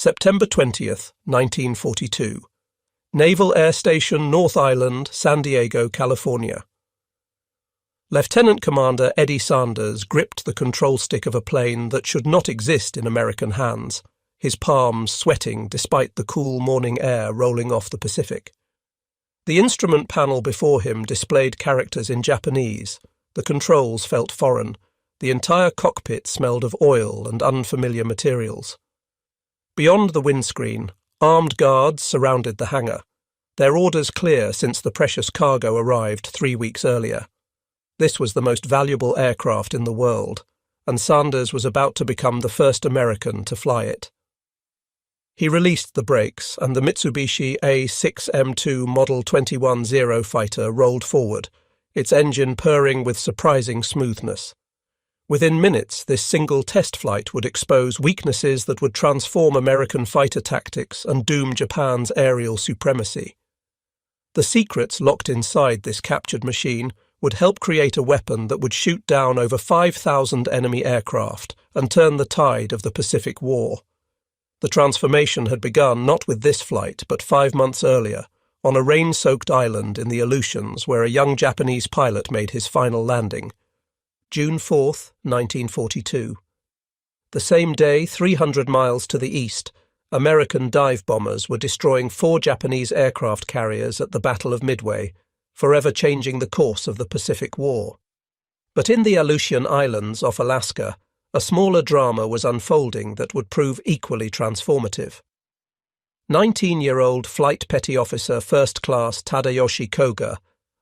September 20th, 1942. Naval Air Station, North Island, San Diego, California. Lieutenant Commander Eddie Sanders gripped the control stick of a plane that should not exist in American hands, his palms sweating despite the cool morning air rolling off the Pacific. The instrument panel before him displayed characters in Japanese. The controls felt foreign. The entire cockpit smelled of oil and unfamiliar materials. Beyond the windscreen, armed guards surrounded the hangar, their orders clear since the precious cargo arrived 3 weeks earlier. This was the most valuable aircraft in the world, and Sanders was about to become the first American to fly it. He released the brakes, and the Mitsubishi A6M2 Model 21-0 fighter rolled forward, its engine purring with surprising smoothness. Within minutes, this single test flight would expose weaknesses that would transform American fighter tactics and doom Japan's aerial supremacy. The secrets locked inside this captured machine would help create a weapon that would shoot down over 5,000 enemy aircraft and turn the tide of the Pacific War. The transformation had begun not with this flight, but 5 months earlier, on a rain-soaked island in the Aleutians where a young Japanese pilot made his final landing. June 4th, 1942. The same day, 300 miles to the east, American dive bombers were destroying 4 Japanese aircraft carriers at the Battle of Midway, forever changing the course of the Pacific War. But in the Aleutian Islands off Alaska, a smaller drama was unfolding that would prove equally transformative. 19-year-old Flight Petty Officer First Class Tadayoshi Koga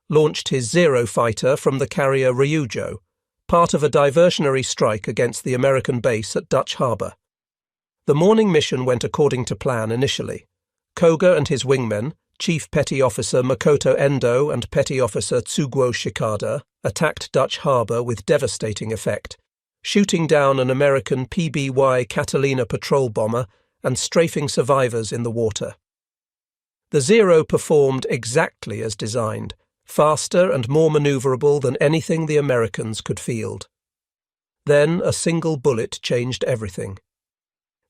launched his Zero fighter from the carrier Ryujo, part of a diversionary strike against the American base at Dutch Harbor. The morning mission went according to plan initially. Koga and his wingmen, Chief Petty Officer Makoto Endo and Petty Officer Tsuguo Shikada, attacked Dutch Harbor with devastating effect, shooting down an American PBY Catalina patrol bomber and strafing survivors in the water. The Zero performed exactly as designed, faster and more maneuverable than anything the Americans could field. Then a single bullet changed everything.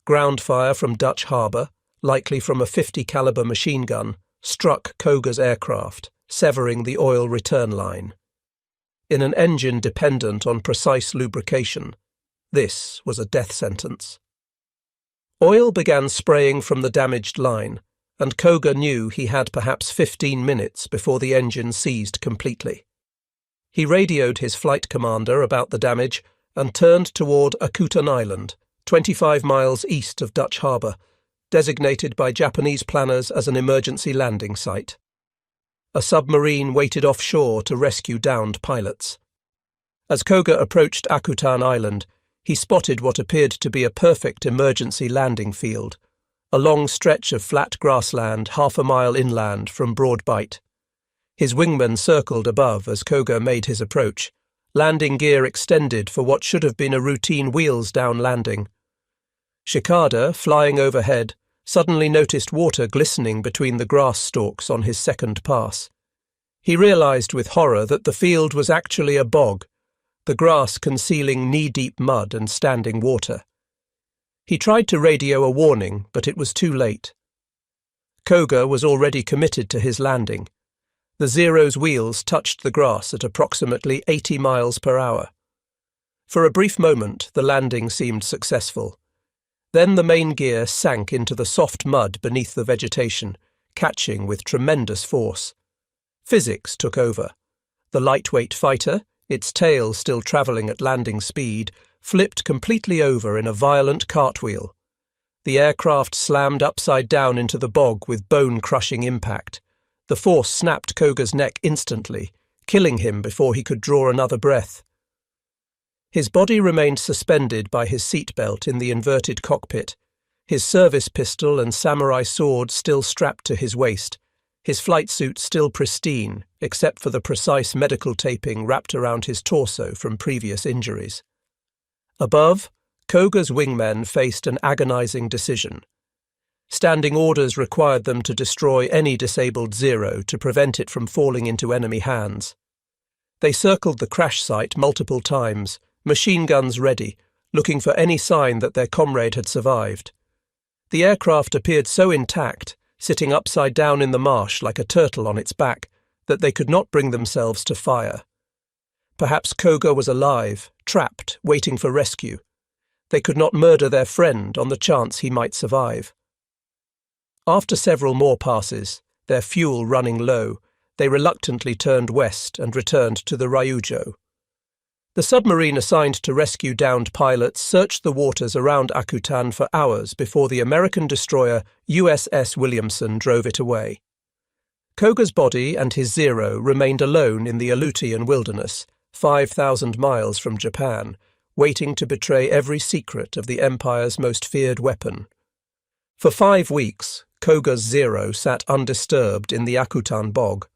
Ground fire from Dutch Harbor, likely from a .50 caliber machine gun, struck Koga's aircraft, severing the oil return line. In an engine dependent on precise lubrication, this was a death sentence. Oil began spraying from the damaged line, and Koga knew he had perhaps 15 minutes before the engine seized completely. He radioed his flight commander about the damage and turned toward Akutan Island, 25 miles east of Dutch Harbor, designated by Japanese planners as an emergency landing site. A submarine waited offshore to rescue downed pilots. As Koga approached Akutan Island, he spotted what appeared to be a perfect emergency landing field, a long stretch of flat grassland half a mile inland from Broad Bight. His wingman circled above as Koga made his approach, landing gear extended for what should have been a routine wheels-down landing. Shikada, flying overhead, suddenly noticed water glistening between the grass stalks on his second pass. He realized with horror that the field was actually a bog, the grass concealing knee-deep mud and standing water. He tried to radio a warning, but it was too late. Koga was already committed to his landing. The Zero's wheels touched the grass at approximately 80 miles per hour. For a brief moment, the landing seemed successful. Then the main gear sank into the soft mud beneath the vegetation, catching with tremendous force. Physics took over. The lightweight fighter, its tail still travelling at landing speed, flipped completely over in a violent cartwheel. The aircraft slammed upside down into the bog with bone-crushing impact. The force snapped Koga's neck instantly, killing him before he could draw another breath. His body remained suspended by his seatbelt in the inverted cockpit, his service pistol and samurai sword still strapped to his waist, his flight suit still pristine, except for the precise medical taping wrapped around his torso from previous injuries. Above, Koga's wingmen faced an agonizing decision. Standing orders required them to destroy any disabled Zero to prevent it from falling into enemy hands. They circled the crash site multiple times, machine guns ready, looking for any sign that their comrade had survived. The aircraft appeared so intact, sitting upside down in the marsh like a turtle on its back, that they could not bring themselves to fire. Perhaps Koga was alive, trapped, waiting for rescue. They could not murder their friend on the chance he might survive. After several more passes, their fuel running low, they reluctantly turned west and returned to the Ryujo. The submarine assigned to rescue downed pilots searched the waters around Akutan for hours before the American destroyer USS Williamson drove it away. Koga's body and his Zero remained alone in the Aleutian wilderness, 5,000 miles from Japan, waiting to betray every secret of the Empire's most feared weapon. For 5 weeks, Koga's Zero sat undisturbed in the Akutan bog.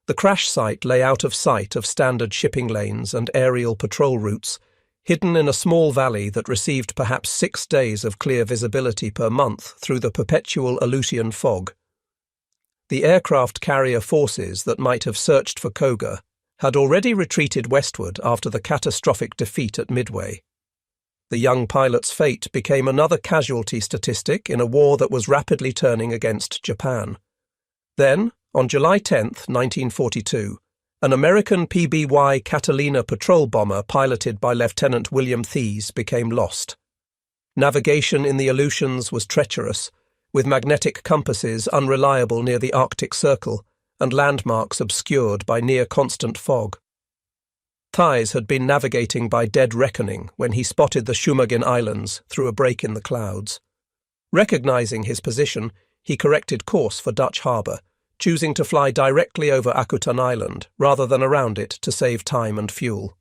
The crash site lay out of sight of standard shipping lanes and aerial patrol routes, hidden in a small valley that received perhaps 6 days of clear visibility per month through the perpetual Aleutian fog. The aircraft carrier forces that might have searched for Koga had already retreated westward after the catastrophic defeat at Midway. The young pilot's fate became another casualty statistic in a war that was rapidly turning against Japan. Then, on July 10, 1942, an American PBY Catalina patrol bomber piloted by Lieutenant William Thies became lost. Navigation in the Aleutians was treacherous, with magnetic compasses unreliable near the Arctic Circle and landmarks obscured by near-constant fog. Thies had been navigating by dead reckoning when he spotted the Shumagin Islands through a break in the clouds. Recognizing his position, he corrected course for Dutch Harbour, choosing to fly directly over Akutan Island rather than around it to save time and fuel.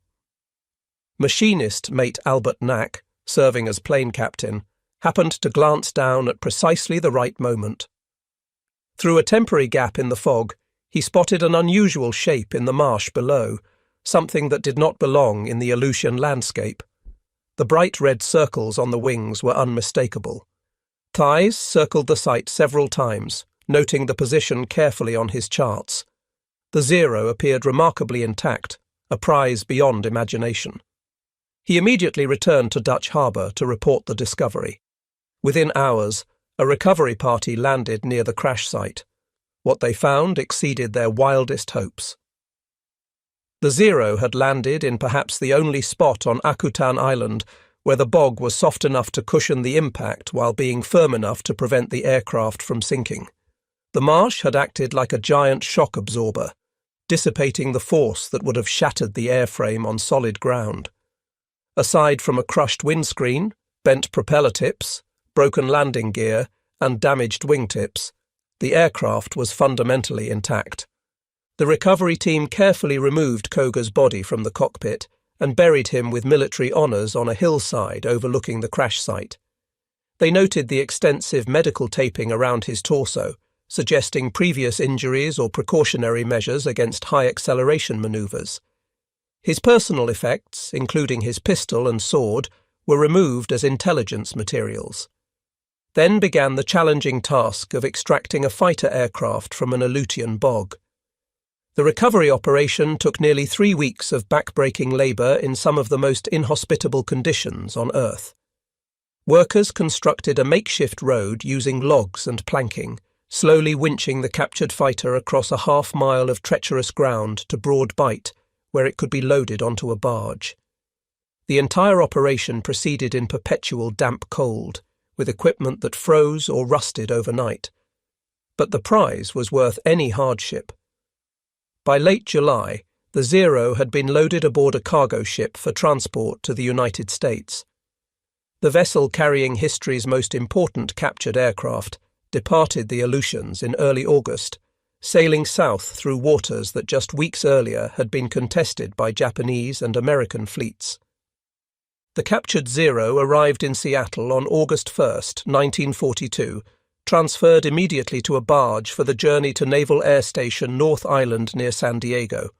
Machinist mate Albert Knack, serving as plane captain, happened to glance down at precisely the right moment. Through a temporary gap in the fog, he spotted an unusual shape in the marsh below, something that did not belong in the Aleutian landscape. The bright red circles on the wings were unmistakable. Thies circled the site several times, noting the position carefully on his charts. The Zero appeared remarkably intact, a prize beyond imagination. He immediately returned to Dutch Harbour to report the discovery. Within hours, a recovery party landed near the crash site. What they found exceeded their wildest hopes. The Zero had landed in perhaps the only spot on Akutan Island where the bog was soft enough to cushion the impact while being firm enough to prevent the aircraft from sinking. The marsh had acted like a giant shock absorber, dissipating the force that would have shattered the airframe on solid ground. Aside from a crushed windscreen, bent propeller tips, broken landing gear, and damaged wingtips, the aircraft was fundamentally intact. The recovery team carefully removed Koga's body from the cockpit and buried him with military honours on a hillside overlooking the crash site. They noted the extensive medical taping around his torso, suggesting previous injuries or precautionary measures against high acceleration manoeuvres. His personal effects, including his pistol and sword, were removed as intelligence materials. Then began the challenging task of extracting a fighter aircraft from an Aleutian bog. The recovery operation took nearly 3 weeks of back-breaking labour in some of the most inhospitable conditions on Earth. Workers constructed a makeshift road using logs and planking, slowly winching the captured fighter across a half-mile of treacherous ground to Broad Bight, where it could be loaded onto a barge. The entire operation proceeded in perpetual damp cold, with equipment that froze or rusted overnight. But the prize was worth any hardship. By late July, the Zero had been loaded aboard a cargo ship for transport to the United States. The vessel carrying history's most important captured aircraft departed the Aleutians in early August, sailing south through waters that just weeks earlier had been contested by Japanese and American fleets. The captured Zero arrived in Seattle on August 1, 1942, transferred immediately to a barge for the journey to Naval Air Station North Island near San Diego.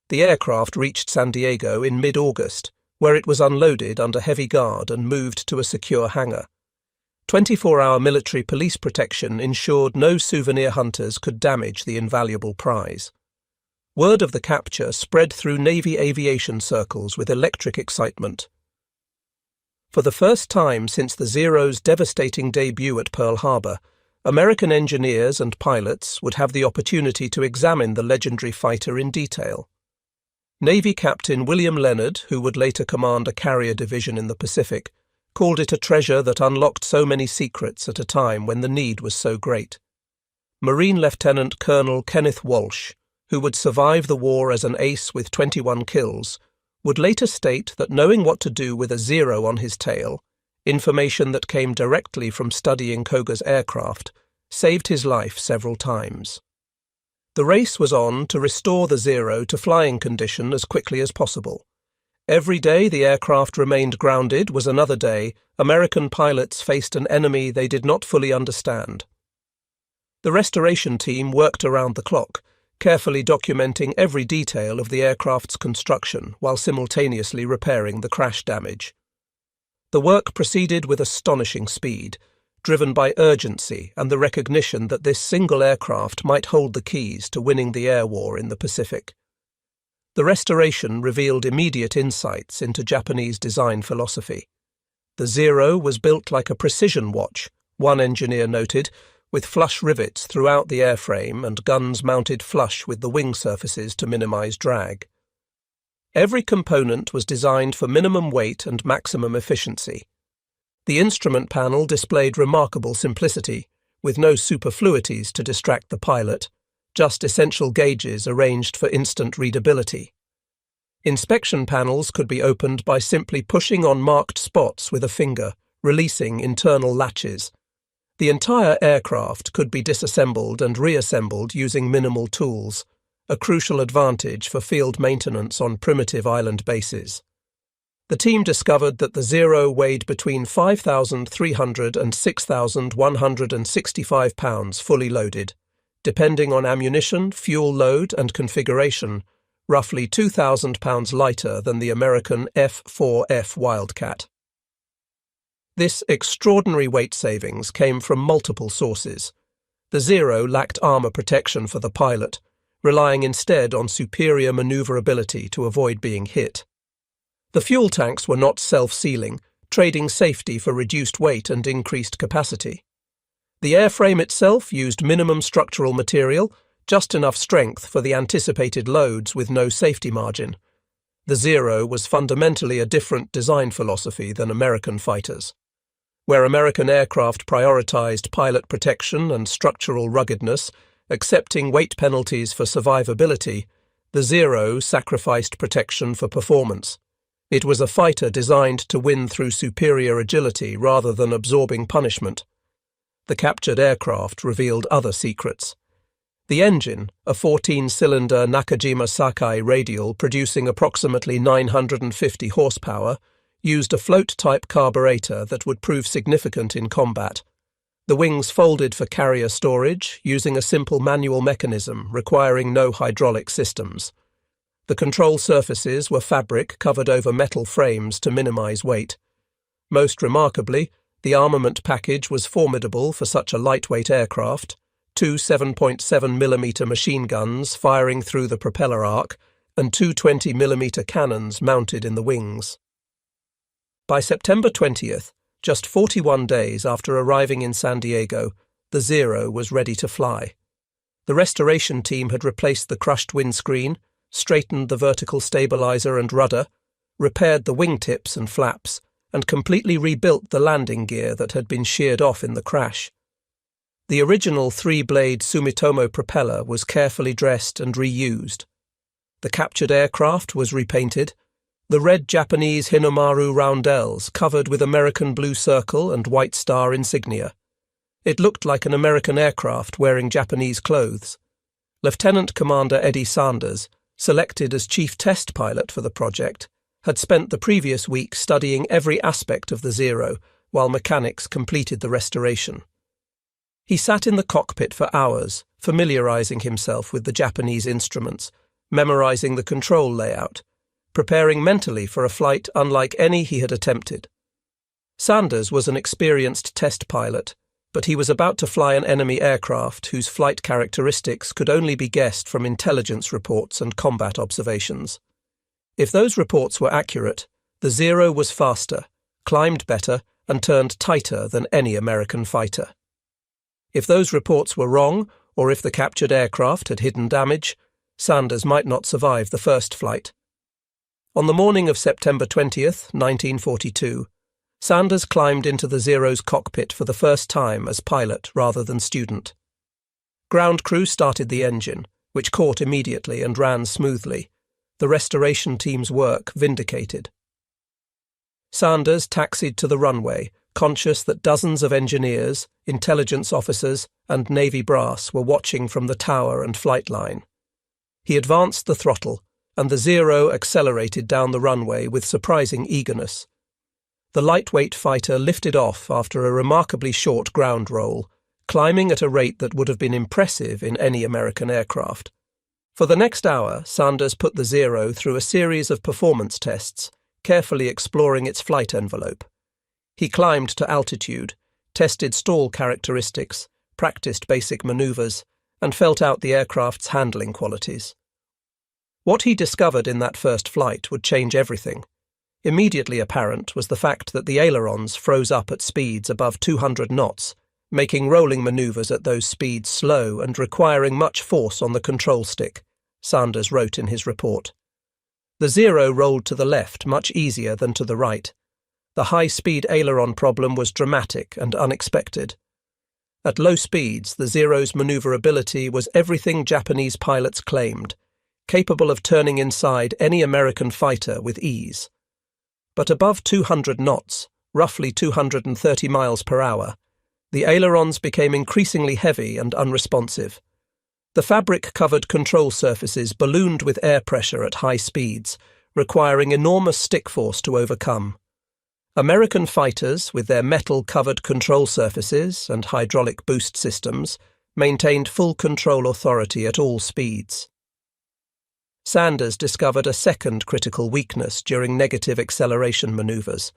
The aircraft reached San Diego in mid-August, where it was unloaded under heavy guard and moved to a secure hangar. 24-hour military police protection ensured no souvenir hunters could damage the invaluable prize. Word of the capture spread through Navy aviation circles with electric excitement. For the first time since the Zero's devastating debut at Pearl Harbor, American engineers and pilots would have the opportunity to examine the legendary fighter in detail. Navy Captain William Leonard, who would later command a carrier division in the Pacific, called it a treasure that unlocked so many secrets at a time when the need was so great. Marine Lieutenant Colonel Kenneth Walsh, who would survive the war as an ace with 21 kills, would later state that knowing what to do with a Zero on his tail, information that came directly from studying Koga's aircraft, saved his life several times. The race was on to restore the Zero to flying condition as quickly as possible. Every day the aircraft remained grounded was another day American pilots faced an enemy they did not fully understand. The restoration team worked around the clock, carefully documenting every detail of the aircraft's construction while simultaneously repairing the crash damage. The work proceeded with astonishing speed, driven by urgency and the recognition that this single aircraft might hold the keys to winning the air war in the Pacific. The restoration revealed immediate insights into Japanese design philosophy. The Zero was built like a precision watch, one engineer noted, with flush rivets throughout the airframe and guns mounted flush with the wing surfaces to minimize drag. Every component was designed for minimum weight and maximum efficiency. The instrument panel displayed remarkable simplicity, with no superfluities to distract the pilot, just essential gauges arranged for instant readability. Inspection panels could be opened by simply pushing on marked spots with a finger, releasing internal latches. The entire aircraft could be disassembled and reassembled using minimal tools, a crucial advantage for field maintenance on primitive island bases. The team discovered that the Zero weighed between 5,300 and 6,165 pounds fully loaded, depending on ammunition, fuel load and configuration, roughly 2,000 pounds lighter than the American F6F Wildcat. This extraordinary weight savings came from multiple sources. The Zero lacked armor protection for the pilot, relying instead on superior maneuverability to avoid being hit. The fuel tanks were not self-sealing, trading safety for reduced weight and increased capacity. The airframe itself used minimum structural material, just enough strength for the anticipated loads with no safety margin. The Zero was fundamentally a different design philosophy than American fighters. Where American aircraft prioritized pilot protection and structural ruggedness, accepting weight penalties for survivability, the Zero sacrificed protection for performance. It was a fighter designed to win through superior agility rather than absorbing punishment. The captured aircraft revealed other secrets. The engine, a 14-cylinder Nakajima Sakai radial producing approximately 950 horsepower, used a float-type carburetor that would prove significant in combat. The wings folded for carrier storage, using a simple manual mechanism requiring no hydraulic systems. The control surfaces were fabric covered over metal frames to minimize weight. Most remarkably, the armament package was formidable for such a lightweight aircraft, two 7.7mm machine guns firing through the propeller arc and two 20mm cannons mounted in the wings. By September 20th, just 41 days after arriving in San Diego, the Zero was ready to fly. The restoration team had replaced the crushed windscreen, straightened the vertical stabilizer and rudder, repaired the wingtips and flaps, and completely rebuilt the landing gear that had been sheared off in the crash. The original three-blade Sumitomo propeller was carefully dressed and reused. The captured aircraft was repainted, the red Japanese Hinomaru roundels covered with American blue circle and white star insignia. It looked like an American aircraft wearing Japanese clothes. Lieutenant Commander Eddie Sanders, selected as chief test pilot for the project, had spent the previous week studying every aspect of the Zero while mechanics completed the restoration. He sat in the cockpit for hours, familiarizing himself with the Japanese instruments, memorizing the control layout, preparing mentally for a flight unlike any he had attempted. Sanders was an experienced test pilot, but he was about to fly an enemy aircraft whose flight characteristics could only be guessed from intelligence reports and combat observations. If those reports were accurate, the Zero was faster, climbed better, and turned tighter than any American fighter. If those reports were wrong, or if the captured aircraft had hidden damage, Sanders might not survive the first flight. On the morning of September 20th, 1942, Sanders climbed into the Zero's cockpit for the first time as pilot rather than student. Ground crew started the engine, which caught immediately and ran smoothly, the restoration team's work vindicated. Sanders taxied to the runway, conscious that dozens of engineers, intelligence officers, and Navy brass were watching from the tower and flight line. He advanced the throttle, and the Zero accelerated down the runway with surprising eagerness. The lightweight fighter lifted off after a remarkably short ground roll, climbing at a rate that would have been impressive in any American aircraft. For the next hour, Sanders put the Zero through a series of performance tests, carefully exploring its flight envelope. He climbed to altitude, tested stall characteristics, practiced basic maneuvers, and felt out the aircraft's handling qualities. What he discovered in that first flight would change everything. Immediately apparent was the fact that the ailerons froze up at speeds above 200 knots, making rolling maneuvers at those speeds slow and requiring much force on the control stick, Sanders wrote in his report. The Zero rolled to the left much easier than to the right. The high-speed aileron problem was dramatic and unexpected. At low speeds, the Zero's maneuverability was everything Japanese pilots claimed, capable of turning inside any American fighter with ease. But above 200 knots, roughly 230 miles per hour, the ailerons became increasingly heavy and unresponsive. The fabric-covered control surfaces ballooned with air pressure at high speeds, requiring enormous stick force to overcome. American fighters, with their metal-covered control surfaces and hydraulic boost systems, maintained full control authority at all speeds. Sanders discovered a second critical weakness during negative acceleration maneuvers.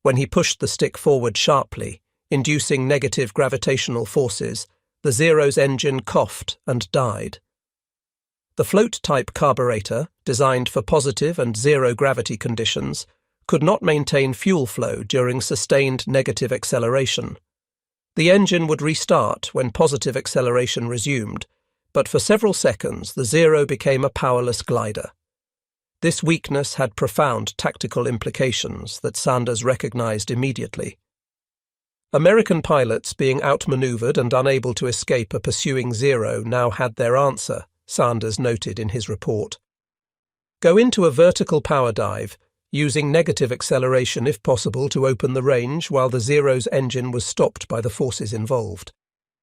When he pushed the stick forward sharply, inducing negative gravitational forces, the Zero's engine coughed and died. The float-type carburetor, designed for positive and zero-gravity conditions, could not maintain fuel flow during sustained negative acceleration. The engine would restart when positive acceleration resumed, but for several seconds the Zero became a powerless glider. This weakness had profound tactical implications that Sanders recognized immediately. American pilots, being outmaneuvered and unable to escape a pursuing Zero, now had their answer, Sanders noted in his report. Go into a vertical power dive, using negative acceleration if possible to open the range while the Zero's engine was stopped by the forces involved.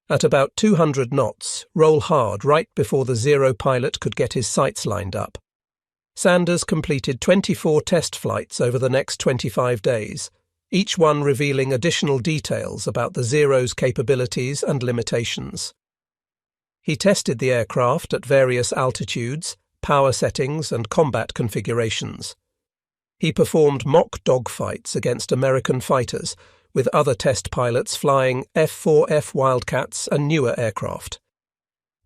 At about 200 knots, roll hard right before the Zero pilot could get his sights lined up. Sanders completed 24 test flights over the next 25 days, each one revealing additional details about the Zero's capabilities and limitations. He tested the aircraft at various altitudes, power settings, and combat configurations. He performed mock dogfights against American fighters, with other test pilots flying F6F Wildcats and newer aircraft.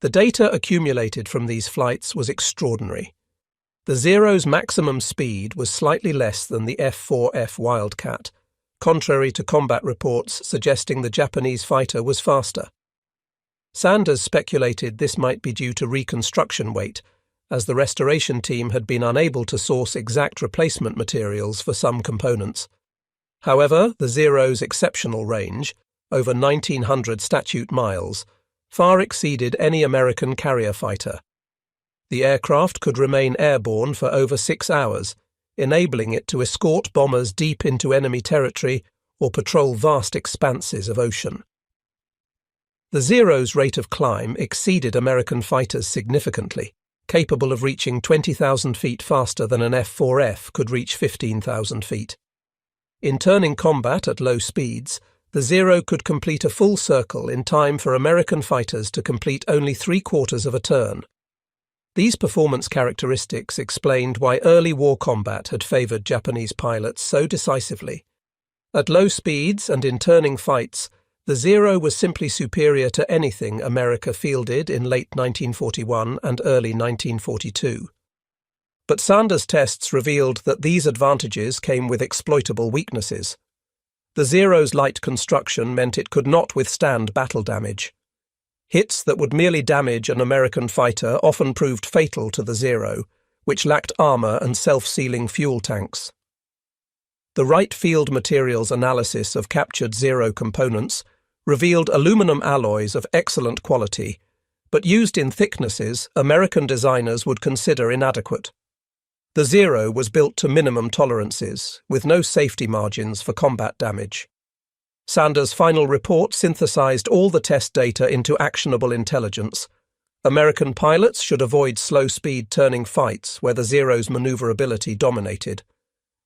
The data accumulated from these flights was extraordinary. The Zero's maximum speed was slightly less than the F6F Wildcat, contrary to combat reports suggesting the Japanese fighter was faster. Sanders speculated this might be due to reconstruction weight, as the restoration team had been unable to source exact replacement materials for some components. However, the Zero's exceptional range, over 1,900 statute miles, far exceeded any American carrier fighter. The aircraft could remain airborne for over 6 hours, enabling it to escort bombers deep into enemy territory or patrol vast expanses of ocean. The Zero's rate of climb exceeded American fighters significantly, capable of reaching 20,000 feet faster than an F4F could reach 15,000 feet. In turning combat at low speeds, the Zero could complete a full circle in time for American fighters to complete only 3/4 of a turn. These performance characteristics explained why early war combat had favored Japanese pilots so decisively. At low speeds and in turning fights, the Zero was simply superior to anything America fielded in late 1941 and early 1942. But Sanders' tests revealed that these advantages came with exploitable weaknesses. The Zero's light construction meant it could not withstand battle damage. Hits that would merely damage an American fighter often proved fatal to the Zero, which lacked armor and self-sealing fuel tanks. The Wright Field Materials analysis of captured Zero components revealed aluminum alloys of excellent quality, but used in thicknesses American designers would consider inadequate. The Zero was built to minimum tolerances, with no safety margins for combat damage. Sanders' final report synthesized all the test data into actionable intelligence. American pilots should avoid slow-speed turning fights where the Zero's maneuverability dominated.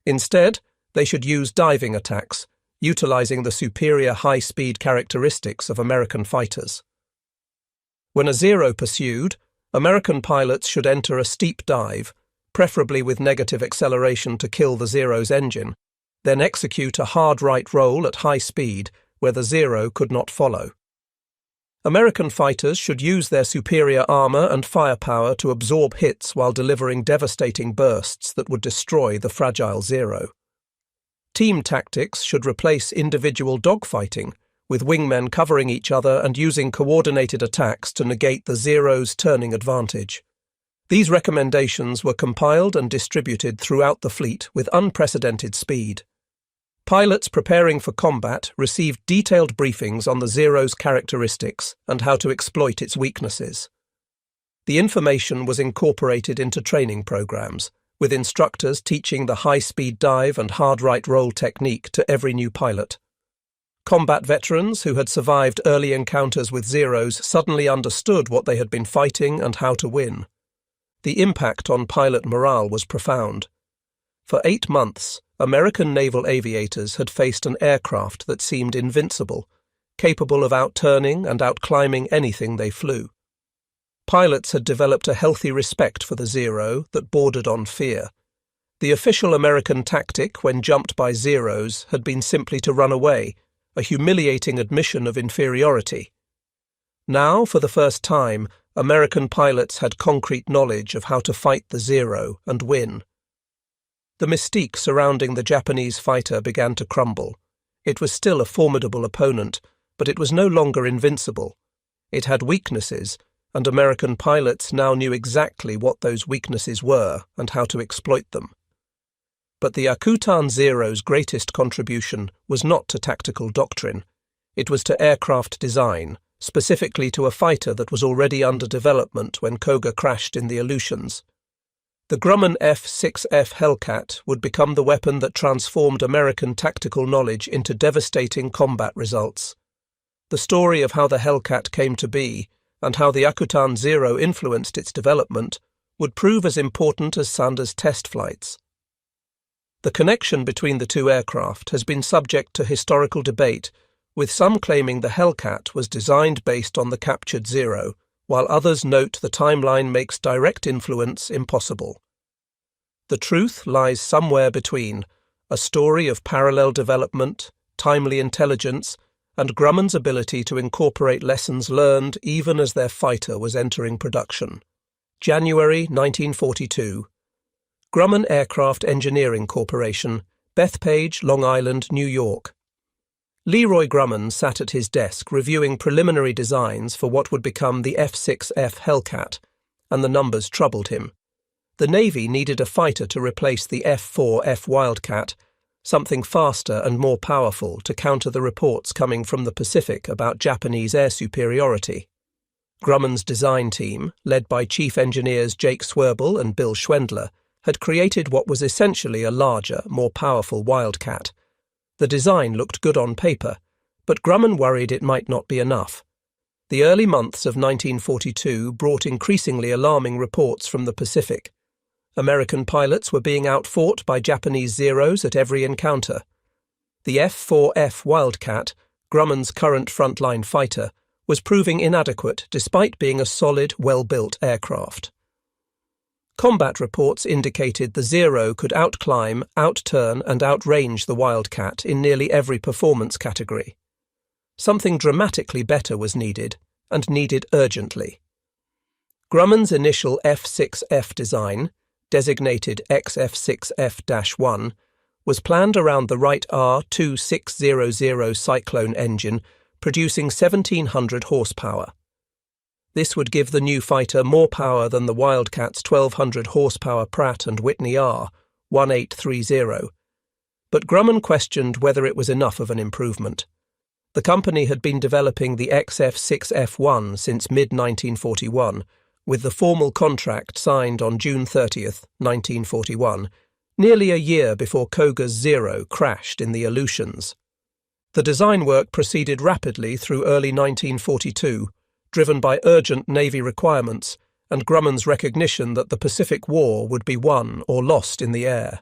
Instead, they should use diving attacks, utilizing the superior high-speed characteristics of American fighters. When a Zero pursued, American pilots should enter a steep dive, preferably with negative acceleration to kill the Zero's engine, then execute a hard right roll at high speed where the Zero could not follow. American fighters should use their superior armor and firepower to absorb hits while delivering devastating bursts that would destroy the fragile Zero. Team tactics should replace individual dogfighting, with wingmen covering each other and using coordinated attacks to negate the Zero's turning advantage. These recommendations were compiled and distributed throughout the fleet with unprecedented speed. Pilots preparing for combat received detailed briefings on the Zero's characteristics and how to exploit its weaknesses. The information was incorporated into training programs, with instructors teaching the high-speed dive and hard right roll technique to every new pilot. Combat veterans who had survived early encounters with Zeros suddenly understood what they had been fighting and how to win. The impact on pilot morale was profound. For 8 months, American naval aviators had faced an aircraft that seemed invincible, capable of outturning and outclimbing anything they flew. Pilots had developed a healthy respect for the Zero that bordered on fear. The official American tactic when jumped by Zeros had been simply to run away, a humiliating admission of inferiority. Now, for the first time, American pilots had concrete knowledge of how to fight the Zero and win. The mystique surrounding the Japanese fighter began to crumble. It was still a formidable opponent, but it was no longer invincible. It had weaknesses, and American pilots now knew exactly what those weaknesses were and how to exploit them. But the Akutan Zero's greatest contribution was not to tactical doctrine. It was to aircraft design, specifically to a fighter that was already under development when Koga crashed in the Aleutians. The Grumman F6F Hellcat would become the weapon that transformed American tactical knowledge into devastating combat results. The story of how the Hellcat came to be, and how the Akutan Zero influenced its development, would prove as important as Sanders' test flights. The connection between the two aircraft has been subject to historical debate, with some claiming the Hellcat was designed based on the captured Zero, while others note the timeline makes direct influence impossible. The truth lies somewhere between, a story of parallel development, timely intelligence, and Grumman's ability to incorporate lessons learned even as their fighter was entering production. January 1942. Grumman Aircraft Engineering Corporation, Bethpage, Long Island, New York. Leroy Grumman sat at his desk reviewing preliminary designs for what would become the F6F Hellcat, and the numbers troubled him. The Navy needed a fighter to replace the F4F Wildcat, something faster and more powerful to counter the reports coming from the Pacific about Japanese air superiority. Grumman's design team, led by Chief Engineers Jake Swerbel and Bill Schwendler, had created what was essentially a larger, more powerful Wildcat. The design looked good on paper, but Grumman worried it might not be enough. The early months of 1942 brought increasingly alarming reports from the Pacific. American pilots were being outfought by Japanese Zeros at every encounter. The F4F Wildcat, Grumman's current frontline fighter, was proving inadequate despite being a solid, well-built aircraft. Combat reports indicated the Zero could outclimb, outturn and outrange the Wildcat in nearly every performance category. Something dramatically better was needed, and needed urgently. Grumman's initial F6F design, designated XF6F-1, was planned around the Wright R2600 Cyclone engine, producing 1,700 horsepower. This would give the new fighter more power than the Wildcat's 1,200 horsepower Pratt & Whitney R1830, but Grumman questioned whether it was enough of an improvement. The company had been developing the XF6F1 since mid-1941, with the formal contract signed on June 30th, 1941, nearly a year before Koga's Zero crashed in the Aleutians. The design work proceeded rapidly through early 1942, driven by urgent Navy requirements and Grumman's recognition that the Pacific War would be won or lost in the air.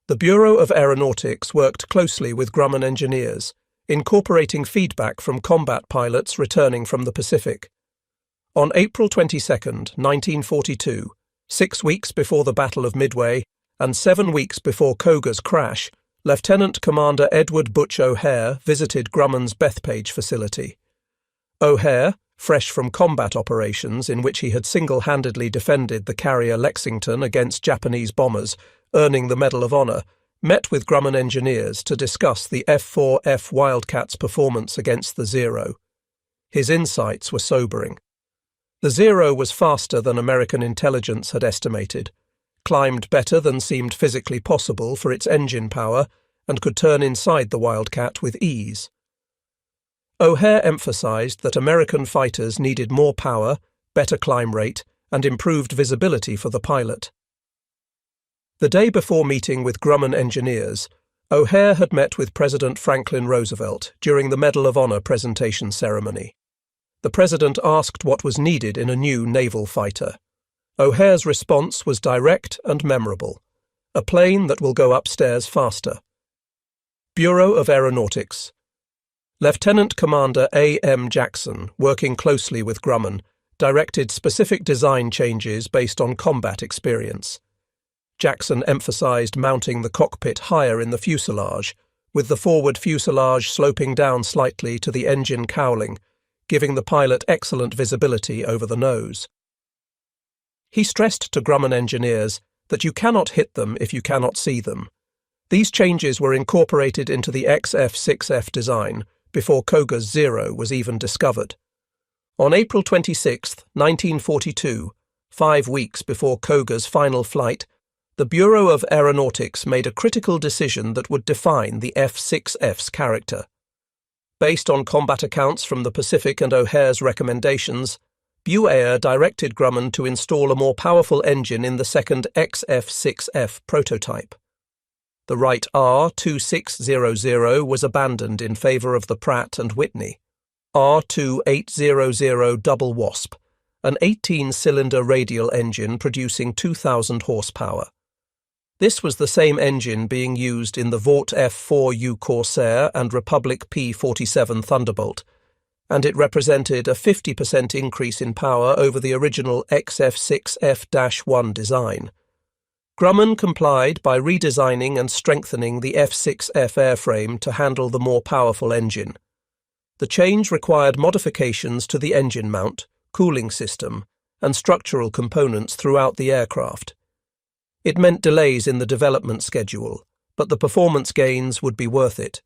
The Bureau of Aeronautics worked closely with Grumman engineers, incorporating feedback from combat pilots returning from the Pacific. On April 22, 1942, 6 weeks before the Battle of Midway and 7 weeks before Koga's crash, Lieutenant Commander Edward Butch O'Hare visited Grumman's Bethpage facility. O'Hare, fresh from combat operations in which he had single-handedly defended the carrier Lexington against Japanese bombers, earning the Medal of Honor, met with Grumman engineers to discuss the F6F Wildcat's performance against the Zero. His insights were sobering. The Zero was faster than American intelligence had estimated, climbed better than seemed physically possible for its engine power, and could turn inside the Wildcat with ease. O'Hare emphasized that American fighters needed more power, better climb rate, and improved visibility for the pilot. The day before meeting with Grumman engineers, O'Hare had met with President Franklin Roosevelt during the Medal of Honor presentation ceremony. The president asked what was needed in a new naval fighter. O'Hare's response was direct and memorable: a plane that will go upstairs faster. Bureau of Aeronautics. Lieutenant Commander A.M. Jackson, working closely with Grumman, directed specific design changes based on combat experience. Jackson emphasized mounting the cockpit higher in the fuselage, with the forward fuselage sloping down slightly to the engine cowling, giving the pilot excellent visibility over the nose. He stressed to Grumman engineers that you cannot hit them if you cannot see them. These changes were incorporated into the XF6F design before Koga's Zero was even discovered. On April 26, 1942, 5 weeks before Koga's final flight, the Bureau of Aeronautics made a critical decision that would define the F6F's character. Based on combat accounts from the Pacific and O'Hare's recommendations, BUAER directed Grumman to install a more powerful engine in the second XF6F prototype. The Wright R2600 was abandoned in favor of the Pratt & Whitney R2800 Double Wasp, an 18-cylinder radial engine producing 2,000 horsepower. This was the same engine being used in the Vought F4U Corsair and Republic P-47 Thunderbolt, and it represented a 50% increase in power over the original XF6F-1 design. Grumman complied by redesigning and strengthening the F6F airframe to handle the more powerful engine. The change required modifications to the engine mount, cooling system, and structural components throughout the aircraft. It meant delays in the development schedule, but the performance gains would be worth it.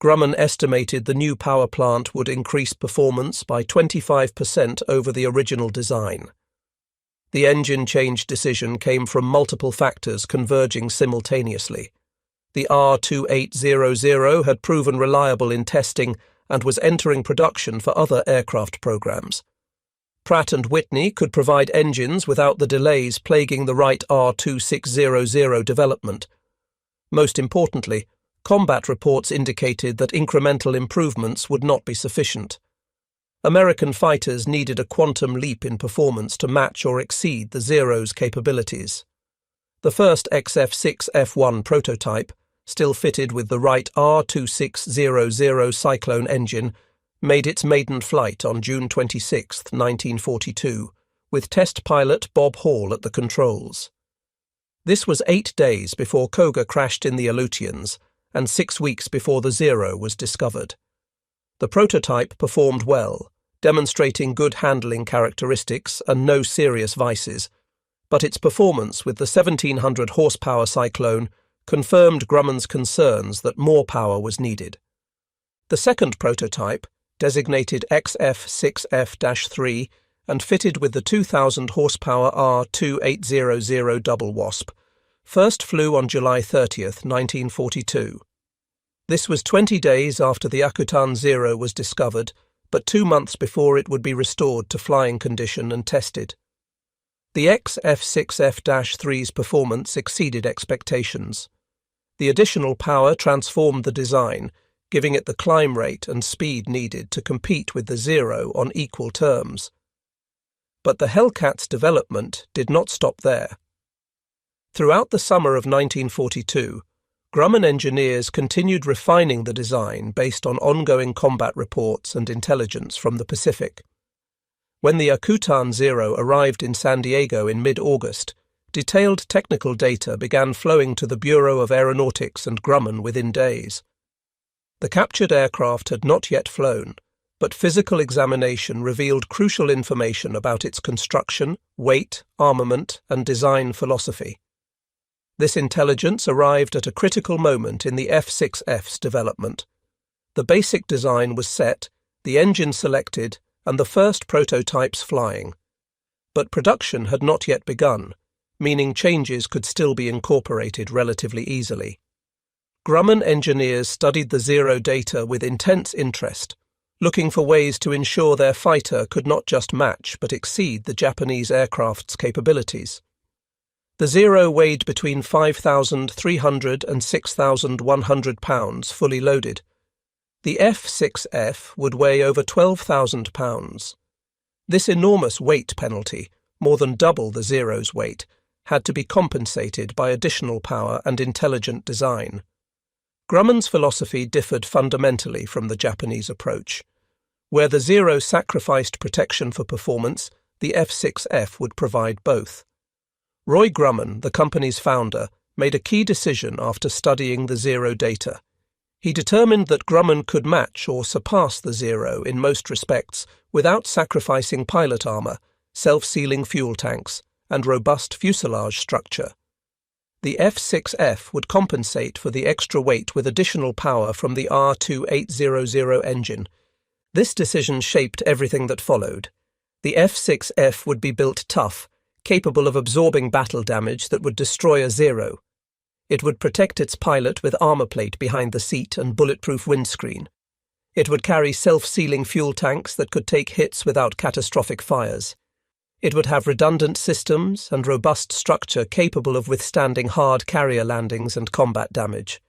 Grumman estimated the new power plant would increase performance by 25% over the original design. The engine change decision came from multiple factors converging simultaneously. The R2800 had proven reliable in testing and was entering production for other aircraft programs. Pratt & Whitney could provide engines without the delays plaguing the Wright R2600 development. Most importantly, combat reports indicated that incremental improvements would not be sufficient. American fighters needed a quantum leap in performance to match or exceed the Zero's capabilities. The first XF6F1 prototype, still fitted with the Wright R2600 Cyclone engine, made its maiden flight on June 26, 1942, with test pilot Bob Hall at the controls. This was 8 days before Koga crashed in the Aleutians, and 6 weeks before the Zero was discovered. The prototype performed well, demonstrating good handling characteristics and no serious vices, but its performance with the 1700 horsepower Cyclone confirmed Grumman's concerns that more power was needed. The second prototype, designated F6F-3 and fitted with the 2000 horsepower R2800 double wasp, first flew on July 30, 1942. This was 20 days after the Akutan Zero was discovered, but 2 months before it would be restored to flying condition and tested. The F6F-3's performance exceeded expectations. The additional power transformed the design, giving it the climb rate and speed needed to compete with the Zero on equal terms. But the Hellcat's development did not stop there. Throughout the summer of 1942, Grumman engineers continued refining the design based on ongoing combat reports and intelligence from the Pacific. When the Akutan Zero arrived in San Diego in mid-August, detailed technical data began flowing to the Bureau of Aeronautics and Grumman within days. The captured aircraft had not yet flown, but physical examination revealed crucial information about its construction, weight, armament, and design philosophy. This intelligence arrived at a critical moment in the F6F's development. The basic design was set, the engine selected, and the first prototypes flying. But production had not yet begun, meaning changes could still be incorporated relatively easily. Grumman engineers studied the Zero data with intense interest, looking for ways to ensure their fighter could not just match but exceed the Japanese aircraft's capabilities. The Zero weighed between 5,300 and 6,100 pounds fully loaded. The F6F would weigh over 12,000 pounds. This enormous weight penalty, more than double the Zero's weight, had to be compensated by additional power and intelligent design. Grumman's philosophy differed fundamentally from the Japanese approach. Where the Zero sacrificed protection for performance, the F6F would provide both. Roy Grumman, the company's founder, made a key decision after studying the Zero data. He determined that Grumman could match or surpass the Zero in most respects without sacrificing pilot armour, self-sealing fuel tanks, and robust fuselage structure. The F6F would compensate for the extra weight with additional power from the R2800 engine. This decision shaped everything that followed. The F6F would be built tough, capable of absorbing battle damage that would destroy a Zero. It would protect its pilot with armor plate behind the seat and bulletproof windscreen. It would carry self-sealing fuel tanks that could take hits without catastrophic fires. It would have redundant systems and robust structure capable of withstanding hard carrier landings and combat damage.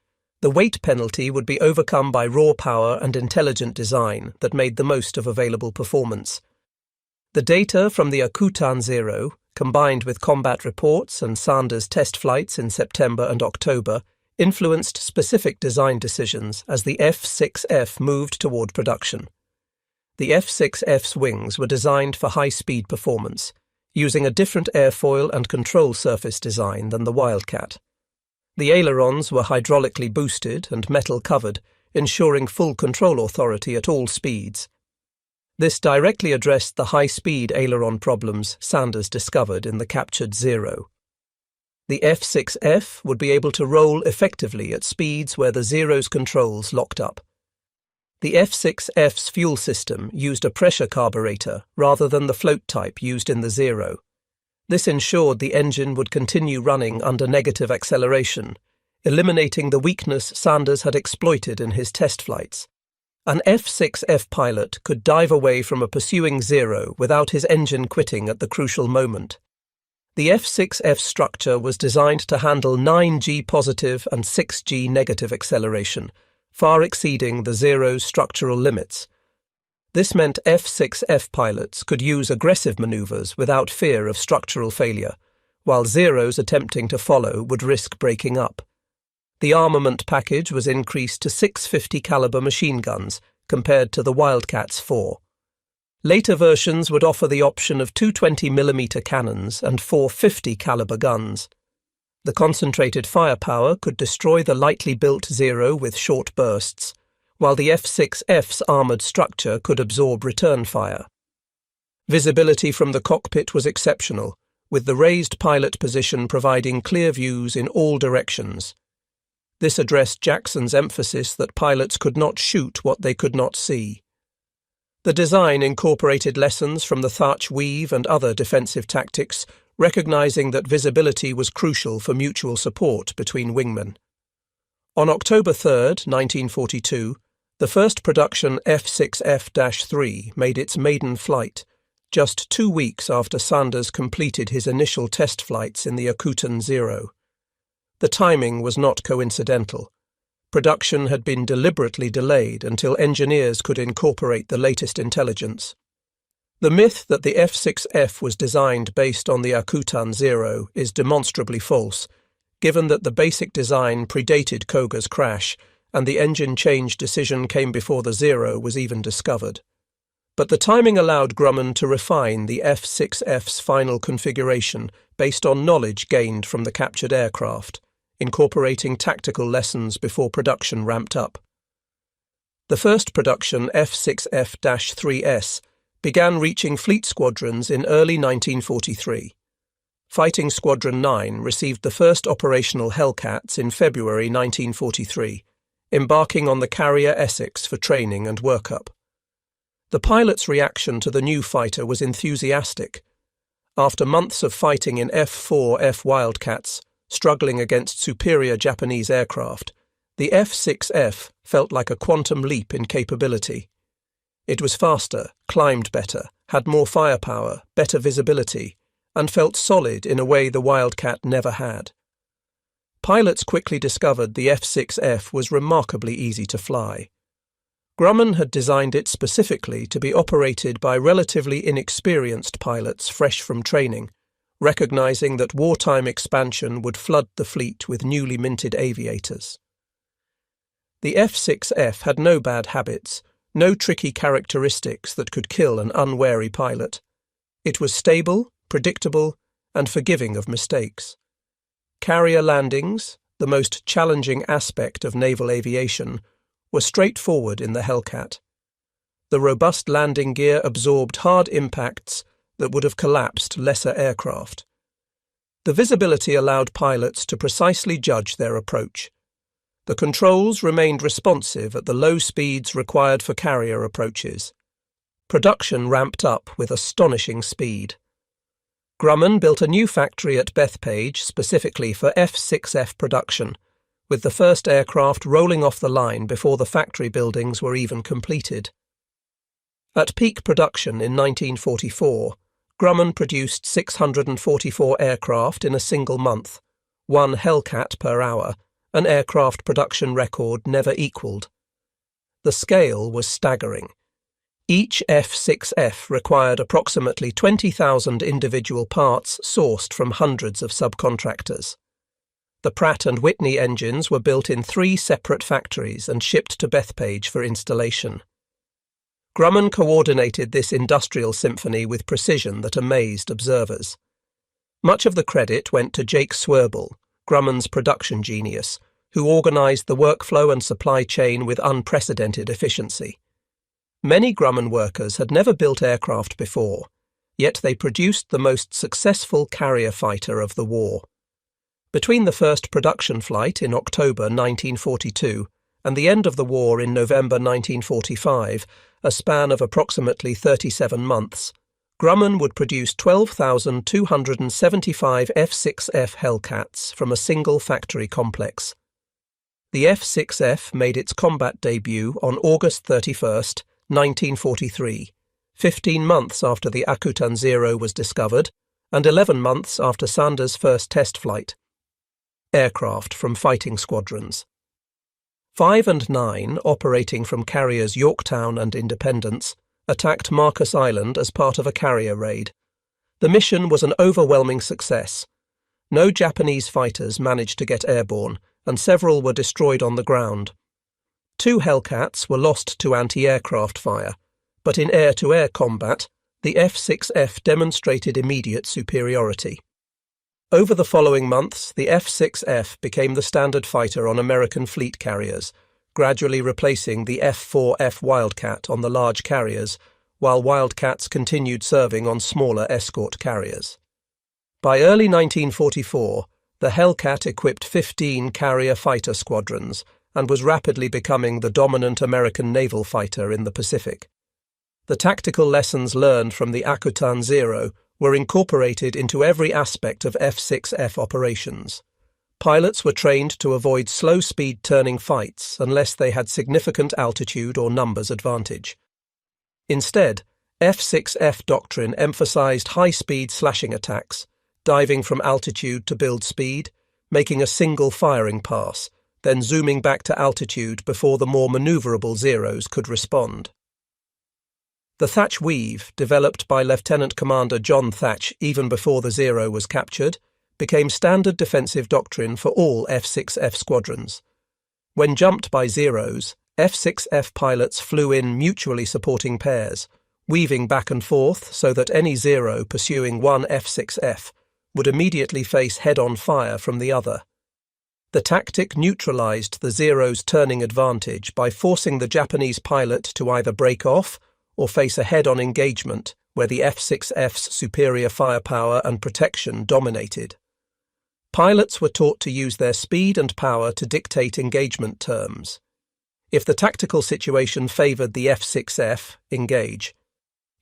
The weight penalty would be overcome by raw power and intelligent design that made the most of available performance. The data from the Akutan Zero, combined with combat reports and Sanders test flights in September and October, influenced specific design decisions as the F6F moved toward production. The F6F's wings were designed for high-speed performance, using a different airfoil and control surface design than the Wildcat. The ailerons were hydraulically boosted and metal-covered, ensuring full control authority at all speeds. This directly addressed the high-speed aileron problems Sanders discovered in the captured Zero. The F6F would be able to roll effectively at speeds where the Zero's controls locked up. The F6F's fuel system used a pressure carburetor rather than the float type used in the Zero. This ensured the engine would continue running under negative acceleration, eliminating the weakness Sanders had exploited in his test flights. An F6F pilot could dive away from a pursuing Zero without his engine quitting at the crucial moment. The F6F structure was designed to handle 9G positive and 6G negative acceleration, far exceeding the Zero's structural limits. This meant F6F pilots could use aggressive maneuvers without fear of structural failure, while Zeros attempting to follow would risk breaking up. The armament package was increased to 650 caliber machine guns compared to the Wildcat's 4. Later versions would offer the option of 220mm cannons and 450 caliber guns. The concentrated firepower could destroy the lightly built Zero with short bursts, while the F6F's armoured structure could absorb return fire. Visibility from the cockpit was exceptional, with the raised pilot position providing clear views in all directions. This addressed Jackson's emphasis that pilots could not shoot what they could not see. The design incorporated lessons from the Thatch weave and other defensive tactics, recognizing that visibility was crucial for mutual support between wingmen. On October 3, 1942, the first production F6F-3 made its maiden flight, just 2 weeks after Sanders completed his initial test flights in the Akutan 0. The timing was not coincidental. Production had been deliberately delayed until engineers could incorporate the latest intelligence. The myth that the F6F was designed based on the Akutan 0 is demonstrably false, given that the basic design predated Koga's crash and the engine change decision came before the 0 was even discovered. But the timing allowed Grumman to refine the F6F's final configuration based on knowledge gained from the captured aircraft, incorporating tactical lessons before production ramped up. The first production F6F-3S began reaching fleet squadrons in early 1943. Fighting Squadron 9 received the first operational Hellcats in February 1943, embarking on the carrier Essex for training and workup. The pilot's reaction to the new fighter was enthusiastic. After months of fighting in F4F Wildcats, struggling against superior Japanese aircraft, the F6F felt like a quantum leap in capability. It was faster, climbed better, had more firepower, better visibility, and felt solid in a way the Wildcat never had. Pilots quickly discovered the F6F was remarkably easy to fly. Grumman had designed it specifically to be operated by relatively inexperienced pilots fresh from training, recognizing that wartime expansion would flood the fleet with newly minted aviators. The F6F had no bad habits, no tricky characteristics that could kill an unwary pilot. It was stable, predictable, and forgiving of mistakes. Carrier landings, the most challenging aspect of naval aviation, were straightforward in the Hellcat. The robust landing gear absorbed hard impacts that would have collapsed lesser aircraft. The visibility allowed pilots to precisely judge their approach. The controls remained responsive at the low speeds required for carrier approaches. Production ramped up with astonishing speed. Grumman built a new factory at Bethpage specifically for F6F production, with the first aircraft rolling off the line before the factory buildings were even completed. At peak production in 1944, Grumman produced 644 aircraft in a single month, 1 Hellcat per hour, an aircraft production record never equalled. The scale was staggering. Each F6F required approximately 20,000 individual parts sourced from hundreds of subcontractors. The Pratt & Whitney engines were built in 3 separate factories and shipped to Bethpage for installation. Grumman coordinated this industrial symphony with precision that amazed observers. Much of the credit went to Jake Swerble, Grumman's production genius, who organized the workflow and supply chain with unprecedented efficiency. Many Grumman workers had never built aircraft before, yet they produced the most successful carrier fighter of the war. Between the first production flight in October 1942 and the end of the war in November 1945, a span of approximately 37 months, Grumman would produce 12,275 F6F Hellcats from a single factory complex. The F6F made its combat debut on August 31, 1943, 15 months after the Akutan 0 was discovered and 11 months after Sanders' first test flight. Aircraft from fighting squadrons. 5 and 9, operating from carriers Yorktown and Independence, attacked Marcus Island as part of a carrier raid. The mission was an overwhelming success. No Japanese fighters managed to get airborne, and several were destroyed on the ground. 2 Hellcats were lost to anti-aircraft fire, but in air-to-air combat, the F6F demonstrated immediate superiority. Over the following months, the F6F became the standard fighter on American fleet carriers, gradually replacing the F4F Wildcat on the large carriers, while Wildcats continued serving on smaller escort carriers. By early 1944, the Hellcat equipped 15 carrier fighter squadrons and was rapidly becoming the dominant American naval fighter in the Pacific. The tactical lessons learned from the Akutan Zero were incorporated into every aspect of F6F operations. Pilots were trained to avoid slow-speed turning fights unless they had significant altitude or numbers advantage. Instead, F6F doctrine emphasized high-speed slashing attacks, diving from altitude to build speed, making a single firing pass, then zooming back to altitude before the more maneuverable Zeros could respond. The Thatch Weave, developed by Lieutenant Commander John Thatch even before the Zero was captured, became standard defensive doctrine for all F6F squadrons. When jumped by Zeros, F6F pilots flew in mutually supporting pairs, weaving back and forth so that any Zero pursuing one F6F would immediately face head-on fire from the other. The tactic neutralized the Zero's turning advantage by forcing the Japanese pilot to either break off or face a head-on engagement where the F6F's superior firepower and protection dominated. Pilots were taught to use their speed and power to dictate engagement terms. If the tactical situation favored the F6F, engage.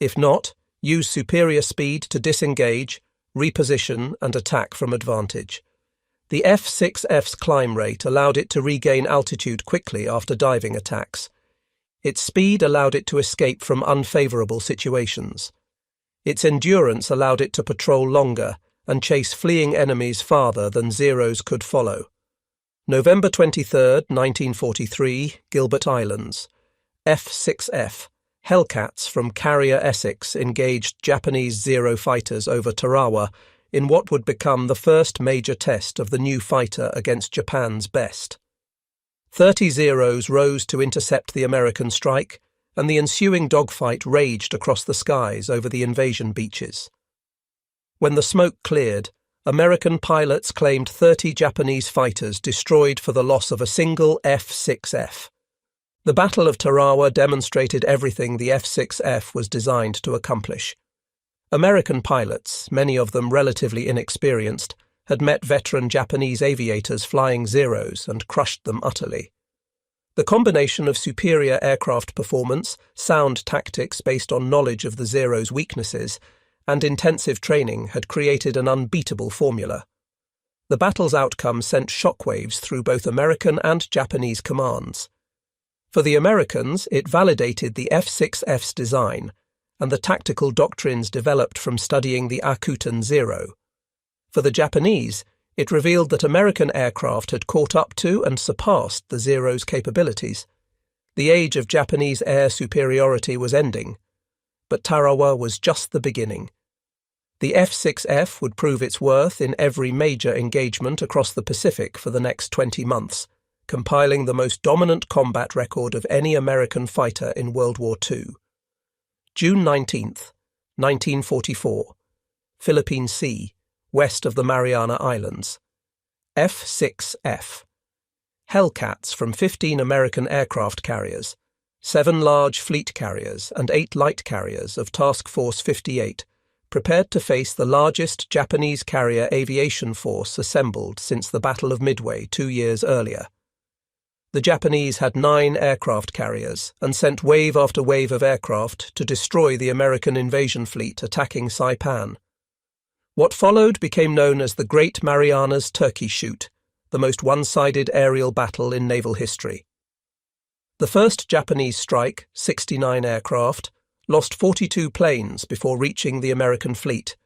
If not, use superior speed to disengage, reposition, and attack from advantage. The F6F's climb rate allowed it to regain altitude quickly after diving attacks. Its speed allowed it to escape from unfavorable situations. Its endurance allowed it to patrol longer and chase fleeing enemies farther than Zeros could follow. November 23, 1943, Gilbert Islands. F6F, Hellcats from Carrier Essex engaged Japanese Zero fighters over Tarawa in what would become the first major test of the new fighter against Japan's best. 30 Zeros rose to intercept the American strike, and the ensuing dogfight raged across the skies over the invasion beaches. When the smoke cleared, American pilots claimed 30 Japanese fighters destroyed for the loss of a single F6F. The Battle of Tarawa demonstrated everything the F6F was designed to accomplish. American pilots, many of them relatively inexperienced, had met veteran Japanese aviators flying Zeros and crushed them utterly. The combination of superior aircraft performance, sound tactics based on knowledge of the Zero's weaknesses, and intensive training had created an unbeatable formula. The battle's outcome sent shockwaves through both American and Japanese commands. For the Americans, it validated the F6F's design and the tactical doctrines developed from studying the Akutan Zero. For the Japanese, it revealed that American aircraft had caught up to and surpassed the Zero's capabilities. The age of Japanese air superiority was ending, but Tarawa was just the beginning. The F6F would prove its worth in every major engagement across the Pacific for the next 20 months, compiling the most dominant combat record of any American fighter in World War II. June 19, 1944, Philippine Sea, west of the Mariana Islands. F6F. Hellcats from 15 American aircraft carriers, 7 large fleet carriers and 8 light carriers of Task Force 58, prepared to face the largest Japanese carrier aviation force assembled since the Battle of Midway 2 years earlier. The Japanese had 9 aircraft carriers and sent wave after wave of aircraft to destroy the American invasion fleet attacking Saipan. What followed became known as the Great Marianas Turkey Shoot, the most one-sided aerial battle in naval history. The first Japanese strike, 69 aircraft, lost 42 planes before reaching the American fleet.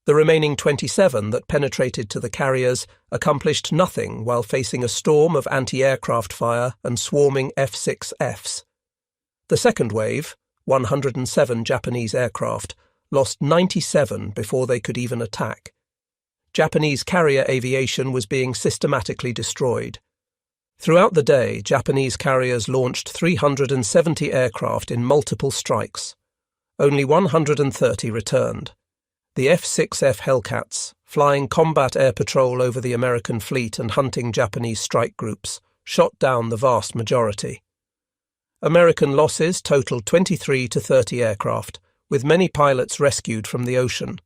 The remaining 27 that penetrated to the carriers accomplished nothing while facing a storm of anti-aircraft fire and swarming F6Fs. The second wave, 107 Japanese aircraft, lost 97 before they could even attack. Japanese carrier aviation was being systematically destroyed. Throughout the day, Japanese carriers launched 370 aircraft in multiple strikes. Only 130 returned. The F6F Hellcats, flying combat air patrol over the American fleet and hunting Japanese strike groups, shot down the vast majority. American losses totaled 23 to 30 aircraft, with many pilots rescued from the ocean.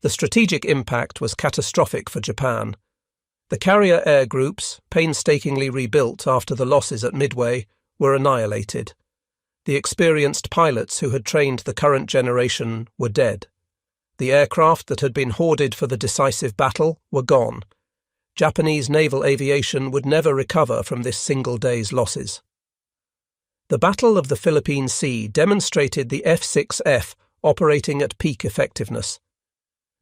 The strategic impact was catastrophic for Japan. The carrier air groups, painstakingly rebuilt after the losses at Midway, were annihilated. The experienced pilots who had trained the current generation were dead. The aircraft that had been hoarded for the decisive battle were gone. Japanese naval aviation would never recover from this single day's losses. The Battle of the Philippine Sea demonstrated the F6F operating at peak effectiveness.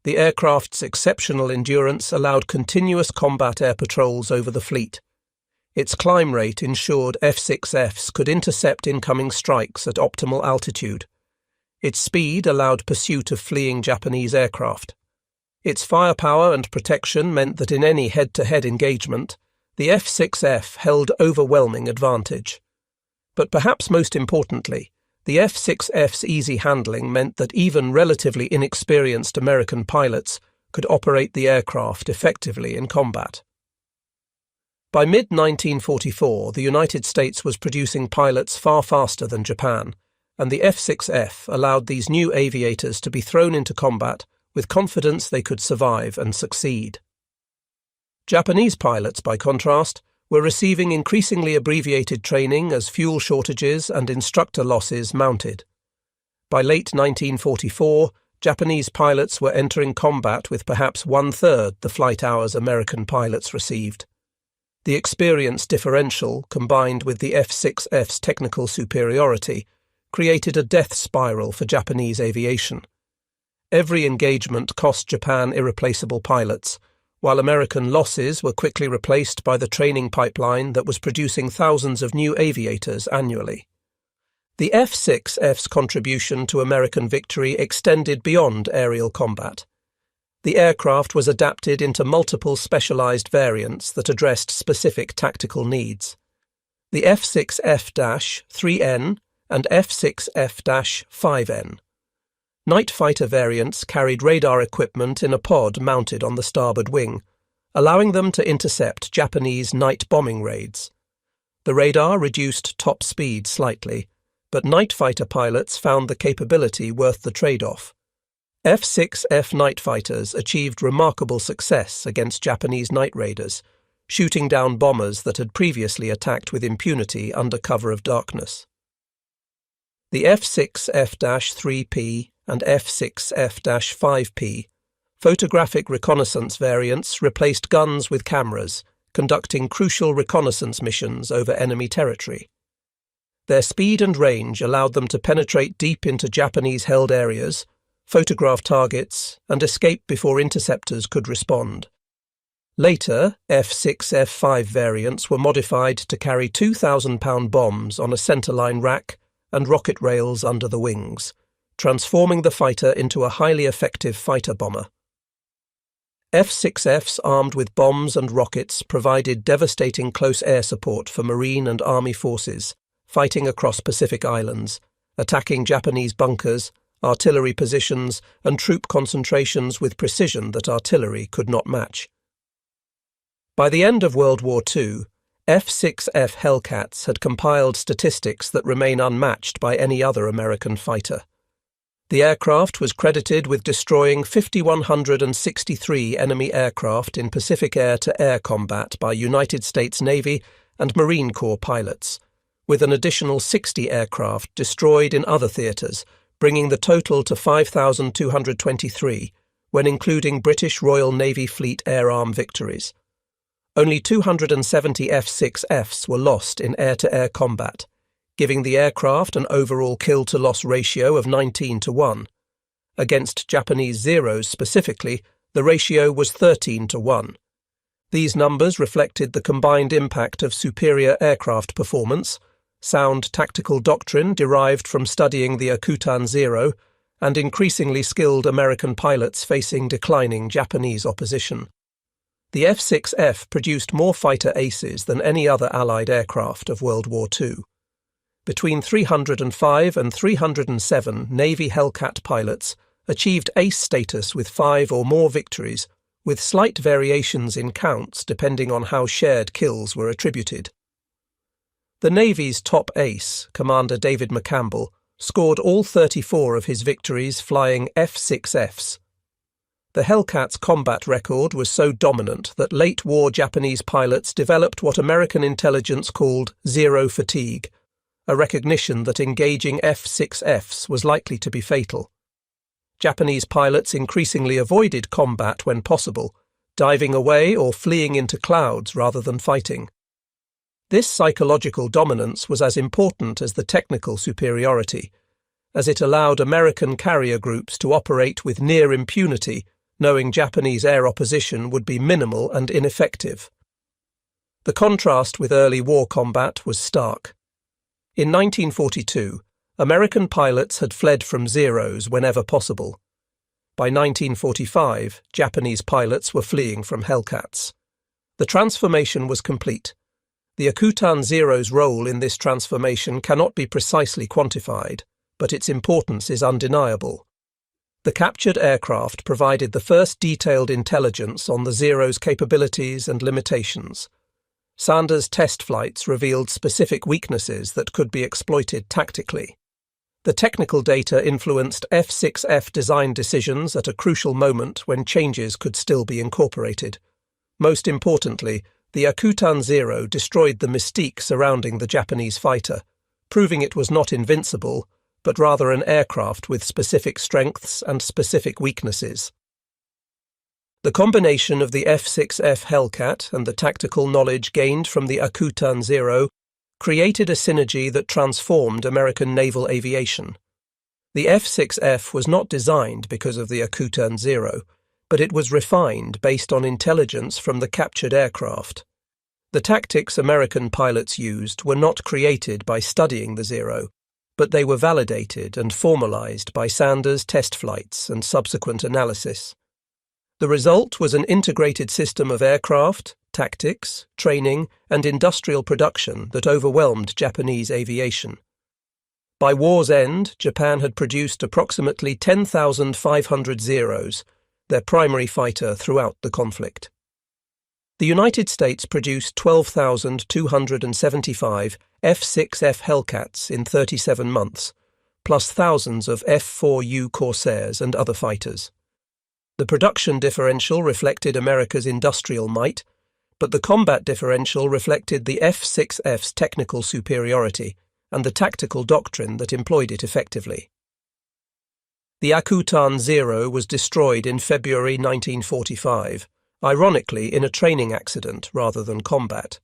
The aircraft's exceptional endurance allowed continuous combat air patrols over the fleet. Its climb rate ensured F6Fs could intercept incoming strikes at optimal altitude. Its speed allowed pursuit of fleeing Japanese aircraft. Its firepower and protection meant that in any head-to-head engagement, the F6F held overwhelming advantage. But perhaps most importantly, the F6F's easy handling meant that even relatively inexperienced American pilots could operate the aircraft effectively in combat. By mid-1944, the United States was producing pilots far faster than Japan, and the F6F allowed these new aviators to be thrown into combat with confidence they could survive and succeed. Japanese pilots, by contrast, were receiving increasingly abbreviated training as fuel shortages and instructor losses mounted. By late 1944, Japanese pilots were entering combat with perhaps one-third the flight hours American pilots received. The experience differential, combined with the F6F's technical superiority, created a death spiral for Japanese aviation. Every engagement cost Japan irreplaceable pilots, while American losses were quickly replaced by the training pipeline that was producing thousands of new aviators annually. The F6F's contribution to American victory extended beyond aerial combat. The aircraft was adapted into multiple specialized variants that addressed specific tactical needs. The F6F-3N and F6F-5N. Night fighter variants carried radar equipment in a pod mounted on the starboard wing, allowing them to intercept Japanese night bombing raids. The radar reduced top speed slightly, but night fighter pilots found the capability worth the trade-off. F6F night fighters achieved remarkable success against Japanese night raiders, shooting down bombers that had previously attacked with impunity under cover of darkness. The F6F-3P and F6F-5P photographic reconnaissance variants replaced guns with cameras, conducting crucial reconnaissance missions over enemy territory. Their speed and range allowed them to penetrate deep into Japanese-held areas, photograph targets, and escape before interceptors could respond. Later, F6F-5 variants were modified to carry 2,000-pound bombs on a centerline rack and rocket rails under the wings, transforming the fighter into a highly effective fighter bomber. F6Fs armed with bombs and rockets provided devastating close air support for Marine and Army forces, fighting across Pacific Islands, attacking Japanese bunkers, artillery positions, and troop concentrations with precision that artillery could not match. By the end of World War II, F6F Hellcats had compiled statistics that remain unmatched by any other American fighter. The aircraft was credited with destroying 5,163 enemy aircraft in Pacific air-to-air combat by United States Navy and Marine Corps pilots, with an additional 60 aircraft destroyed in other theatres, bringing the total to 5,223, when including British Royal Navy Fleet air arm victories. Only 270 F6Fs were lost in air-to-air combat, giving the aircraft an overall kill-to-loss ratio of 19-1. Against Japanese Zeros specifically, the ratio was 13-1. These numbers reflected the combined impact of superior aircraft performance, sound tactical doctrine derived from studying the Akutan Zero, and increasingly skilled American pilots facing declining Japanese opposition. The F6F produced more fighter aces than any other Allied aircraft of World War II. Between 305 and 307 Navy Hellcat pilots achieved ace status with 5 or more victories, with slight variations in counts depending on how shared kills were attributed. The Navy's top ace, Commander David McCampbell, scored all 34 of his victories flying F6Fs. The Hellcat's combat record was so dominant that late-war Japanese pilots developed what American intelligence called zero fatigue, a recognition that engaging F6Fs was likely to be fatal. Japanese pilots increasingly avoided combat when possible, diving away or fleeing into clouds rather than fighting. This psychological dominance was as important as the technical superiority, as it allowed American carrier groups to operate with near impunity, knowing Japanese air opposition would be minimal and ineffective. The contrast with early war combat was stark. In 1942, American pilots had fled from Zeros whenever possible. By 1945, Japanese pilots were fleeing from Hellcats. The transformation was complete. The Akutan Zero's role in this transformation cannot be precisely quantified, but its importance is undeniable. The captured aircraft provided the first detailed intelligence on the Zero's capabilities and limitations. Sanders' test flights revealed specific weaknesses that could be exploited tactically. The technical data influenced F6F design decisions at a crucial moment when changes could still be incorporated. Most importantly, the Akutan Zero destroyed the mystique surrounding the Japanese fighter, proving it was not invincible, but rather an aircraft with specific strengths and specific weaknesses. The combination of the F6F Hellcat and the tactical knowledge gained from the Akutan Zero created a synergy that transformed American naval aviation. The F6F was not designed because of the Akutan Zero, but it was refined based on intelligence from the captured aircraft. The tactics American pilots used were not created by studying the Zero, but they were validated and formalized by Sanders' test flights and subsequent analysis. The result was an integrated system of aircraft, tactics, training, and industrial production that overwhelmed Japanese aviation. By war's end, Japan had produced approximately 10,500 Zeros, their primary fighter throughout the conflict. The United States produced 12,275 F6F Hellcats in 37 months, plus thousands of F4U Corsairs and other fighters. The production differential reflected America's industrial might, but the combat differential reflected the F6F's technical superiority and the tactical doctrine that employed it effectively. The Akutan Zero was destroyed in February 1945, ironically in a training accident rather than combat.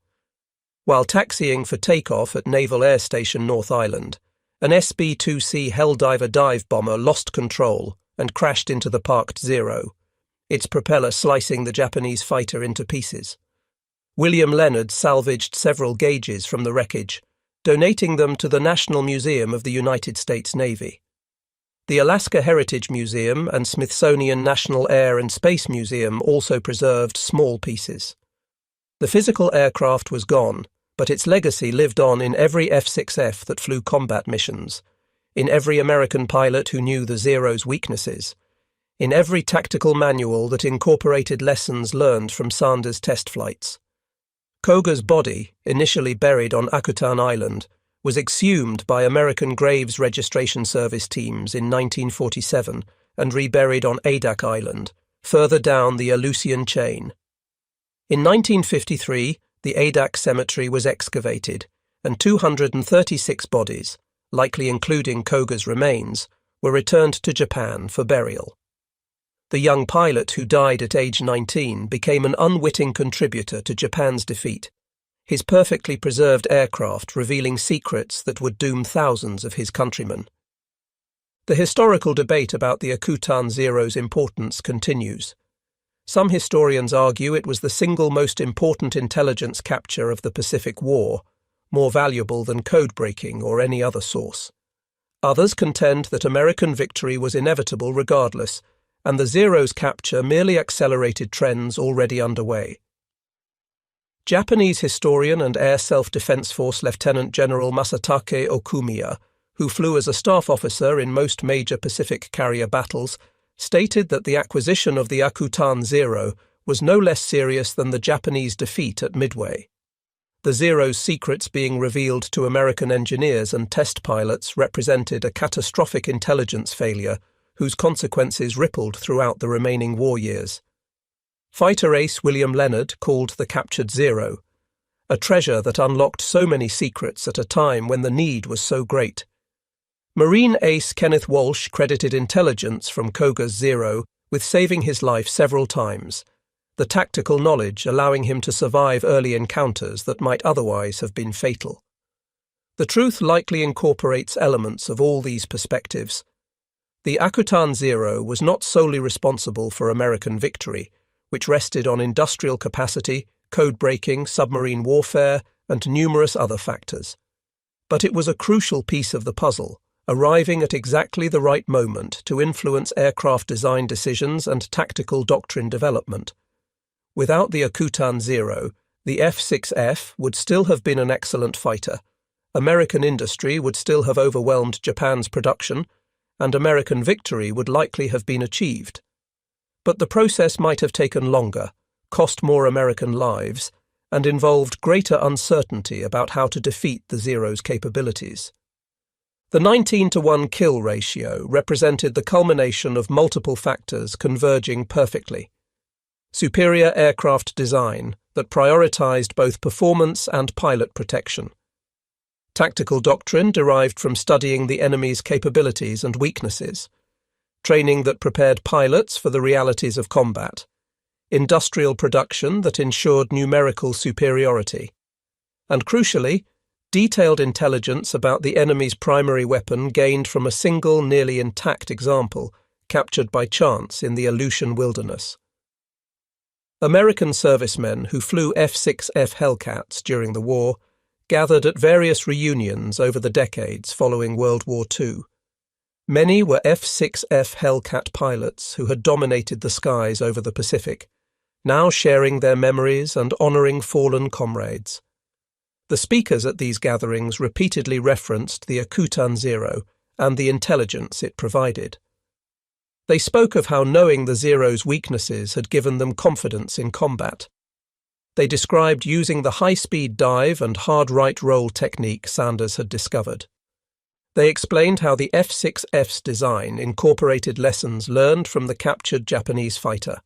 While taxiing for takeoff at Naval Air Station North Island, an SB-2C Helldiver dive bomber lost control and crashed into the parked Zero, its propeller slicing the Japanese fighter into pieces. William Leonard salvaged several gauges from the wreckage, donating them to the National Museum of the United States Navy. The Alaska Heritage Museum and Smithsonian National Air and Space Museum also preserved small pieces. The physical aircraft was gone, but its legacy lived on in every F6F that flew combat missions, in every American pilot who knew the Zero's weaknesses, in every tactical manual that incorporated lessons learned from Sanders' test flights. Koga's body, initially buried on Akutan Island, was exhumed by American Graves Registration Service teams in 1947 and reburied on Adak Island, further down the Aleutian chain. In 1953, the Adak Cemetery was excavated, and 236 bodies, likely including Koga's remains, were returned to Japan for burial. The young pilot who died at age 19 became an unwitting contributor to Japan's defeat, his perfectly preserved aircraft revealing secrets that would doom thousands of his countrymen. The historical debate about the Akutan Zero's importance continues. Some historians argue it was the single most important intelligence capture of the Pacific War, more valuable than code-breaking or any other source. Others contend that American victory was inevitable regardless, and the Zero's capture merely accelerated trends already underway. Japanese historian and Air Self-Defense Force Lieutenant General Masatake Okumiya, who flew as a staff officer in most major Pacific carrier battles, stated that the acquisition of the Akutan Zero was no less serious than the Japanese defeat at Midway. The Zero's secrets being revealed to American engineers and test pilots represented a catastrophic intelligence failure whose consequences rippled throughout the remaining war years. Fighter ace William Leonard called the captured Zero, a treasure that unlocked so many secrets at a time when the need was so great. Marine ace Kenneth Walsh credited intelligence from Koga's Zero with saving his life several times, the tactical knowledge allowing him to survive early encounters that might otherwise have been fatal. The truth likely incorporates elements of all these perspectives. The Akutan Zero was not solely responsible for American victory, which rested on industrial capacity, code-breaking, submarine warfare, and numerous other factors. But it was a crucial piece of the puzzle, arriving at exactly the right moment to influence aircraft design decisions and tactical doctrine development. Without the Akutan Zero, the F6F would still have been an excellent fighter, American industry would still have overwhelmed Japan's production, and American victory would likely have been achieved. But the process might have taken longer, cost more American lives, and involved greater uncertainty about how to defeat the Zero's capabilities. The 19-to-1 kill ratio represented the culmination of multiple factors converging perfectly. Superior aircraft design that prioritized both performance and pilot protection. Tactical doctrine derived from studying the enemy's capabilities and weaknesses. Training that prepared pilots for the realities of combat. Industrial production that ensured numerical superiority. And crucially, detailed intelligence about the enemy's primary weapon gained from a single nearly intact example captured by chance in the Aleutian wilderness. American servicemen who flew F6F Hellcats during the war gathered at various reunions over the decades following World War II. Many were F6F Hellcat pilots who had dominated the skies over the Pacific, now sharing their memories and honouring fallen comrades. The speakers at these gatherings repeatedly referenced the Akutan Zero and the intelligence it provided. They spoke of how knowing the Zero's weaknesses had given them confidence in combat. They described using the high-speed dive and hard right roll technique Sanders had discovered. They explained how the F6F's design incorporated lessons learned from the captured Japanese fighter.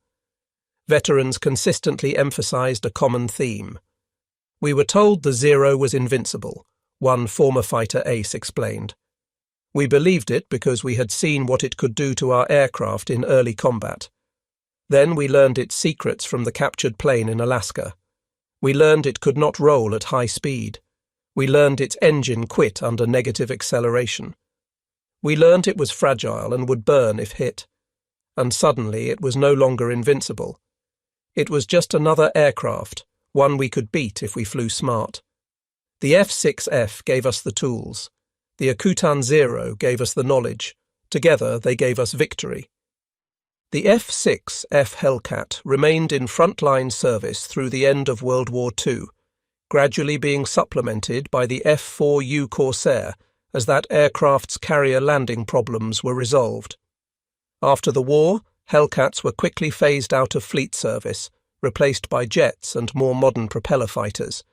Veterans consistently emphasized a common theme. "We were told the Zero was invincible," one former fighter ace explained. "We believed it because we had seen what it could do to our aircraft in early combat. Then we learned its secrets from the captured plane in Alaska. We learned it could not roll at high speed. We learned its engine quit under negative acceleration. We learned it was fragile and would burn if hit. And suddenly it was no longer invincible. It was just another aircraft, one we could beat if we flew smart. The F6F gave us the tools. The Akutan Zero gave us the knowledge. Together they gave us victory." The F6F Hellcat remained in frontline service through the end of World War II, gradually being supplemented by the F4U Corsair as that aircraft's carrier landing problems were resolved. After the war, Hellcats were quickly phased out of fleet service, replaced by jets and more modern propeller fighters.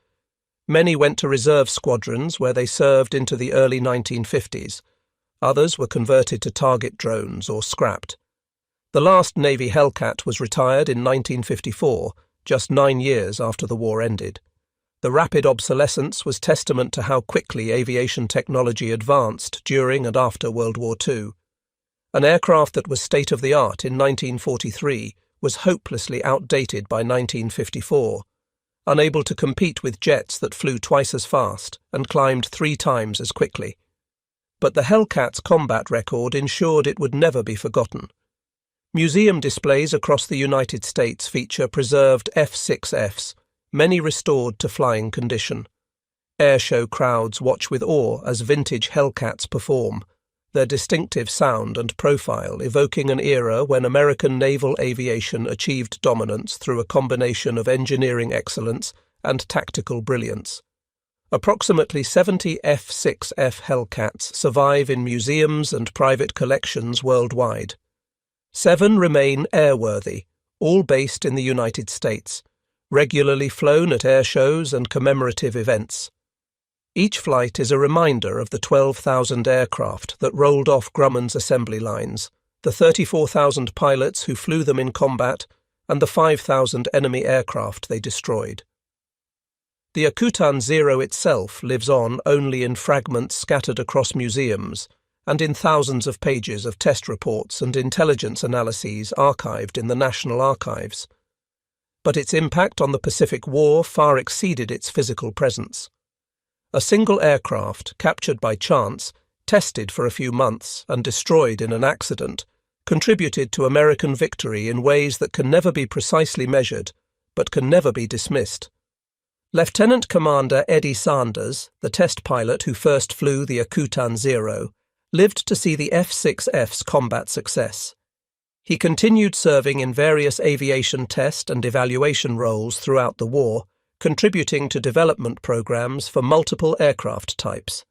Many went to reserve squadrons where they served into the early 1950s. Others were converted to target drones or scrapped. The last Navy Hellcat was retired in 1954, just 9 years after the war ended. The rapid obsolescence was testament to how quickly aviation technology advanced during and after World War II. An aircraft that was state-of-the-art in 1943 was hopelessly outdated by 1954, unable to compete with jets that flew twice as fast and climbed 3 times as quickly. But the Hellcat's combat record ensured it would never be forgotten. Museum displays across the United States feature preserved F6Fs, many restored to flying condition. Airshow crowds watch with awe as vintage Hellcats perform, their distinctive sound and profile evoking an era when American naval aviation achieved dominance through a combination of engineering excellence and tactical brilliance. Approximately 70 F6F Hellcats survive in museums and private collections worldwide. 7 remain airworthy, all based in the United States, regularly flown at air shows and commemorative events. Each flight is a reminder of the 12,000 aircraft that rolled off Grumman's assembly lines, the 34,000 pilots who flew them in combat, and the 5,000 enemy aircraft they destroyed. The Akutan Zero itself lives on only in fragments scattered across museums and in thousands of pages of test reports and intelligence analyses archived in the National Archives. But its impact on the Pacific War far exceeded its physical presence. A single aircraft, captured by chance, tested for a few months and destroyed in an accident, contributed to American victory in ways that can never be precisely measured, but can never be dismissed. Lieutenant Commander Eddie Sanders, the test pilot who first flew the Akutan Zero, lived to see the F6F's combat success. He continued serving in various aviation test and evaluation roles throughout the war, contributing to development programs for multiple aircraft types.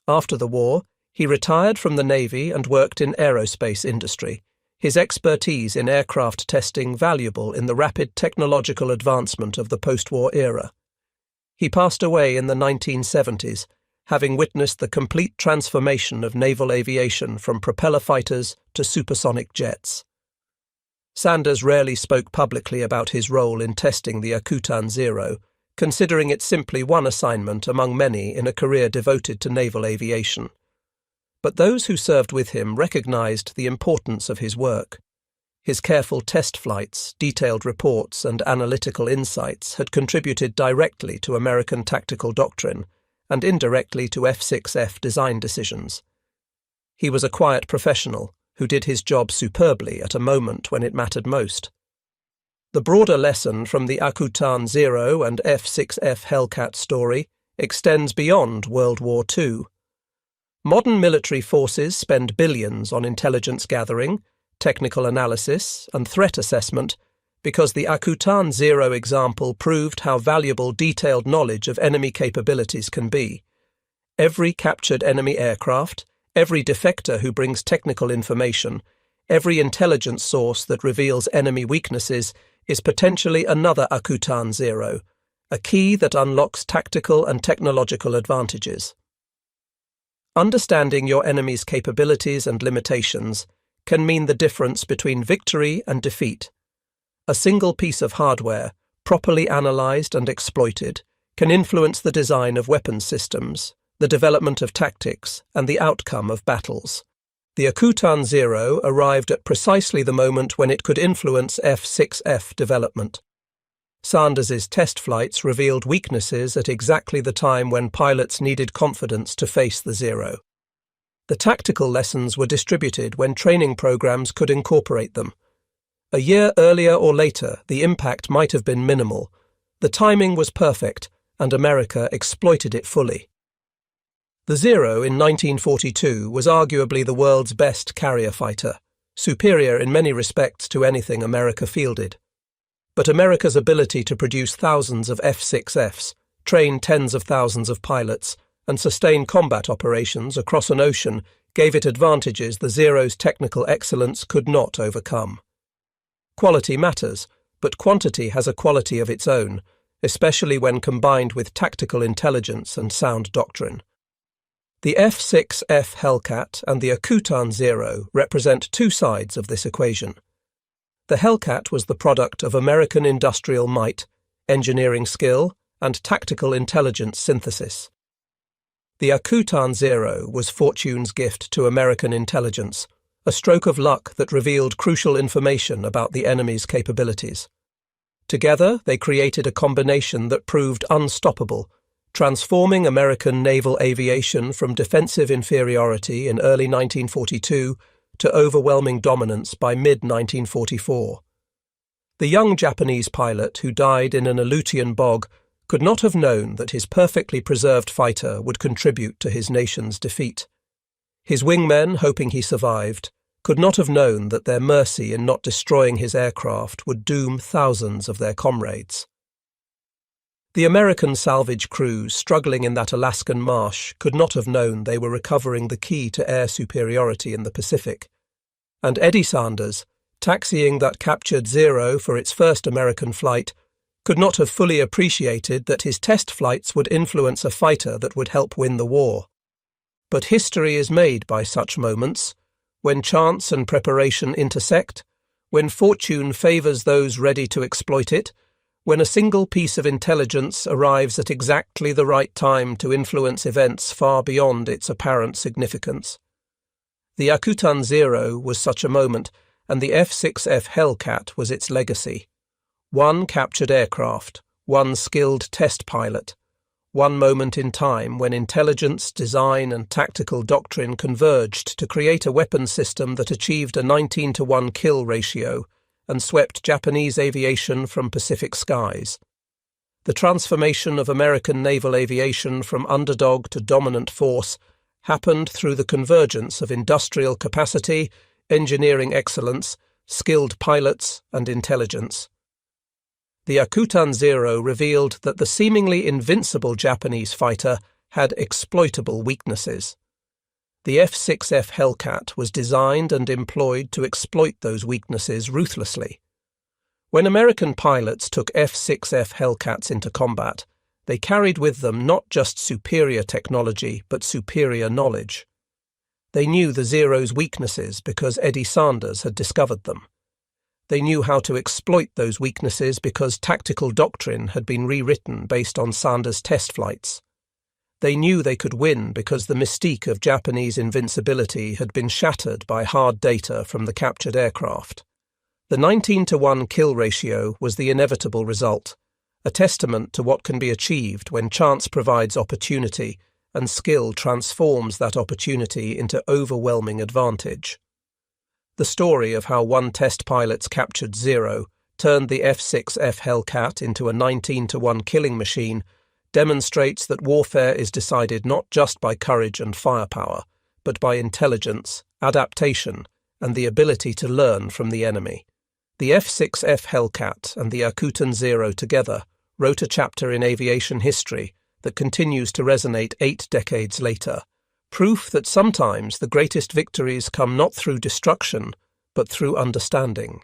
After the war, he retired from the Navy and worked in aerospace industry, his expertise in aircraft testing valuable in the rapid technological advancement of the post-war era. He passed away in the 1970s, having witnessed the complete transformation of naval aviation from propeller fighters to supersonic jets. Sanders rarely spoke publicly about his role in testing the Akutan Zero, considering it simply one assignment among many in a career devoted to naval aviation. But those who served with him recognized the importance of his work. His careful test flights, detailed reports, and analytical insights had contributed directly to American tactical doctrine and indirectly to F6F design decisions. He was a quiet professional who did his job superbly at a moment when it mattered most. The broader lesson from the Akutan Zero and F6F Hellcat story extends beyond World War II. Modern military forces spend billions on intelligence gathering, technical analysis, and threat assessment because the Akutan Zero example proved how valuable detailed knowledge of enemy capabilities can be. Every captured enemy aircraft, every defector who brings technical information, every intelligence source that reveals enemy weaknesses is potentially another Akutan Zero, a key that unlocks tactical and technological advantages. Understanding your enemy's capabilities and limitations can mean the difference between victory and defeat. A single piece of hardware, properly analyzed and exploited, can influence the design of weapons systems, the development of tactics, and the outcome of battles. The Akutan Zero arrived at precisely the moment when it could influence F6F development. Sanders's test flights revealed weaknesses at exactly the time when pilots needed confidence to face the Zero. The tactical lessons were distributed when training programs could incorporate them. A year earlier or later, the impact might have been minimal. The timing was perfect, and America exploited it fully. The Zero in 1942 was arguably the world's best carrier fighter, superior in many respects to anything America fielded. But America's ability to produce thousands of F6Fs, train tens of thousands of pilots, and sustain combat operations across an ocean gave it advantages the Zero's technical excellence could not overcome. Quality matters, but quantity has a quality of its own, especially when combined with tactical intelligence and sound doctrine. The F6F Hellcat and the Akutan Zero represent two sides of this equation. The Hellcat was the product of American industrial might, engineering skill, and tactical intelligence synthesis. The Akutan Zero was fortune's gift to American intelligence, a stroke of luck that revealed crucial information about the enemy's capabilities. Together, they created a combination that proved unstoppable, transforming American naval aviation from defensive inferiority in early 1942 to overwhelming dominance by mid-1944. The young Japanese pilot who died in an Aleutian bog could not have known that his perfectly preserved fighter would contribute to his nation's defeat. His wingmen, hoping he survived, could not have known that their mercy in not destroying his aircraft would doom thousands of their comrades. The American salvage crews struggling in that Alaskan marsh could not have known they were recovering the key to air superiority in the Pacific. And Eddie Sanders, taxiing that captured Zero for its first American flight, could not have fully appreciated that his test flights would influence a fighter that would help win the war. But history is made by such moments, when chance and preparation intersect, when fortune favours those ready to exploit it, when a single piece of intelligence arrives at exactly the right time to influence events far beyond its apparent significance. The Akutan Zero was such a moment, and the F6F Hellcat was its legacy. One captured aircraft, one skilled test pilot, one moment in time when intelligence, design and tactical doctrine converged to create a weapons system that achieved a 19-to-1 kill ratio and swept Japanese aviation from Pacific skies. The transformation of American naval aviation from underdog to dominant force happened through the convergence of industrial capacity, engineering excellence, skilled pilots and intelligence. The Akutan Zero revealed that the seemingly invincible Japanese fighter had exploitable weaknesses. The F6F Hellcat was designed and employed to exploit those weaknesses ruthlessly. When American pilots took F6F Hellcats into combat, they carried with them not just superior technology but superior knowledge. They knew the Zero's weaknesses because Eddie Sanders had discovered them. They knew how to exploit those weaknesses because tactical doctrine had been rewritten based on Sanders' test flights. They knew they could win because the mystique of Japanese invincibility had been shattered by hard data from the captured aircraft. The 19-to-1 kill ratio was the inevitable result, a testament to what can be achieved when chance provides opportunity and skill transforms that opportunity into overwhelming advantage. The story of how one test pilot's captured Zero turned the F6F Hellcat into a 19-to-1 killing machine demonstrates that warfare is decided not just by courage and firepower, but by intelligence, adaptation, and the ability to learn from the enemy. The F6F Hellcat and the Akutan Zero together wrote a chapter in aviation history that continues to resonate 8 decades later, proof that sometimes the greatest victories come not through destruction, but through understanding.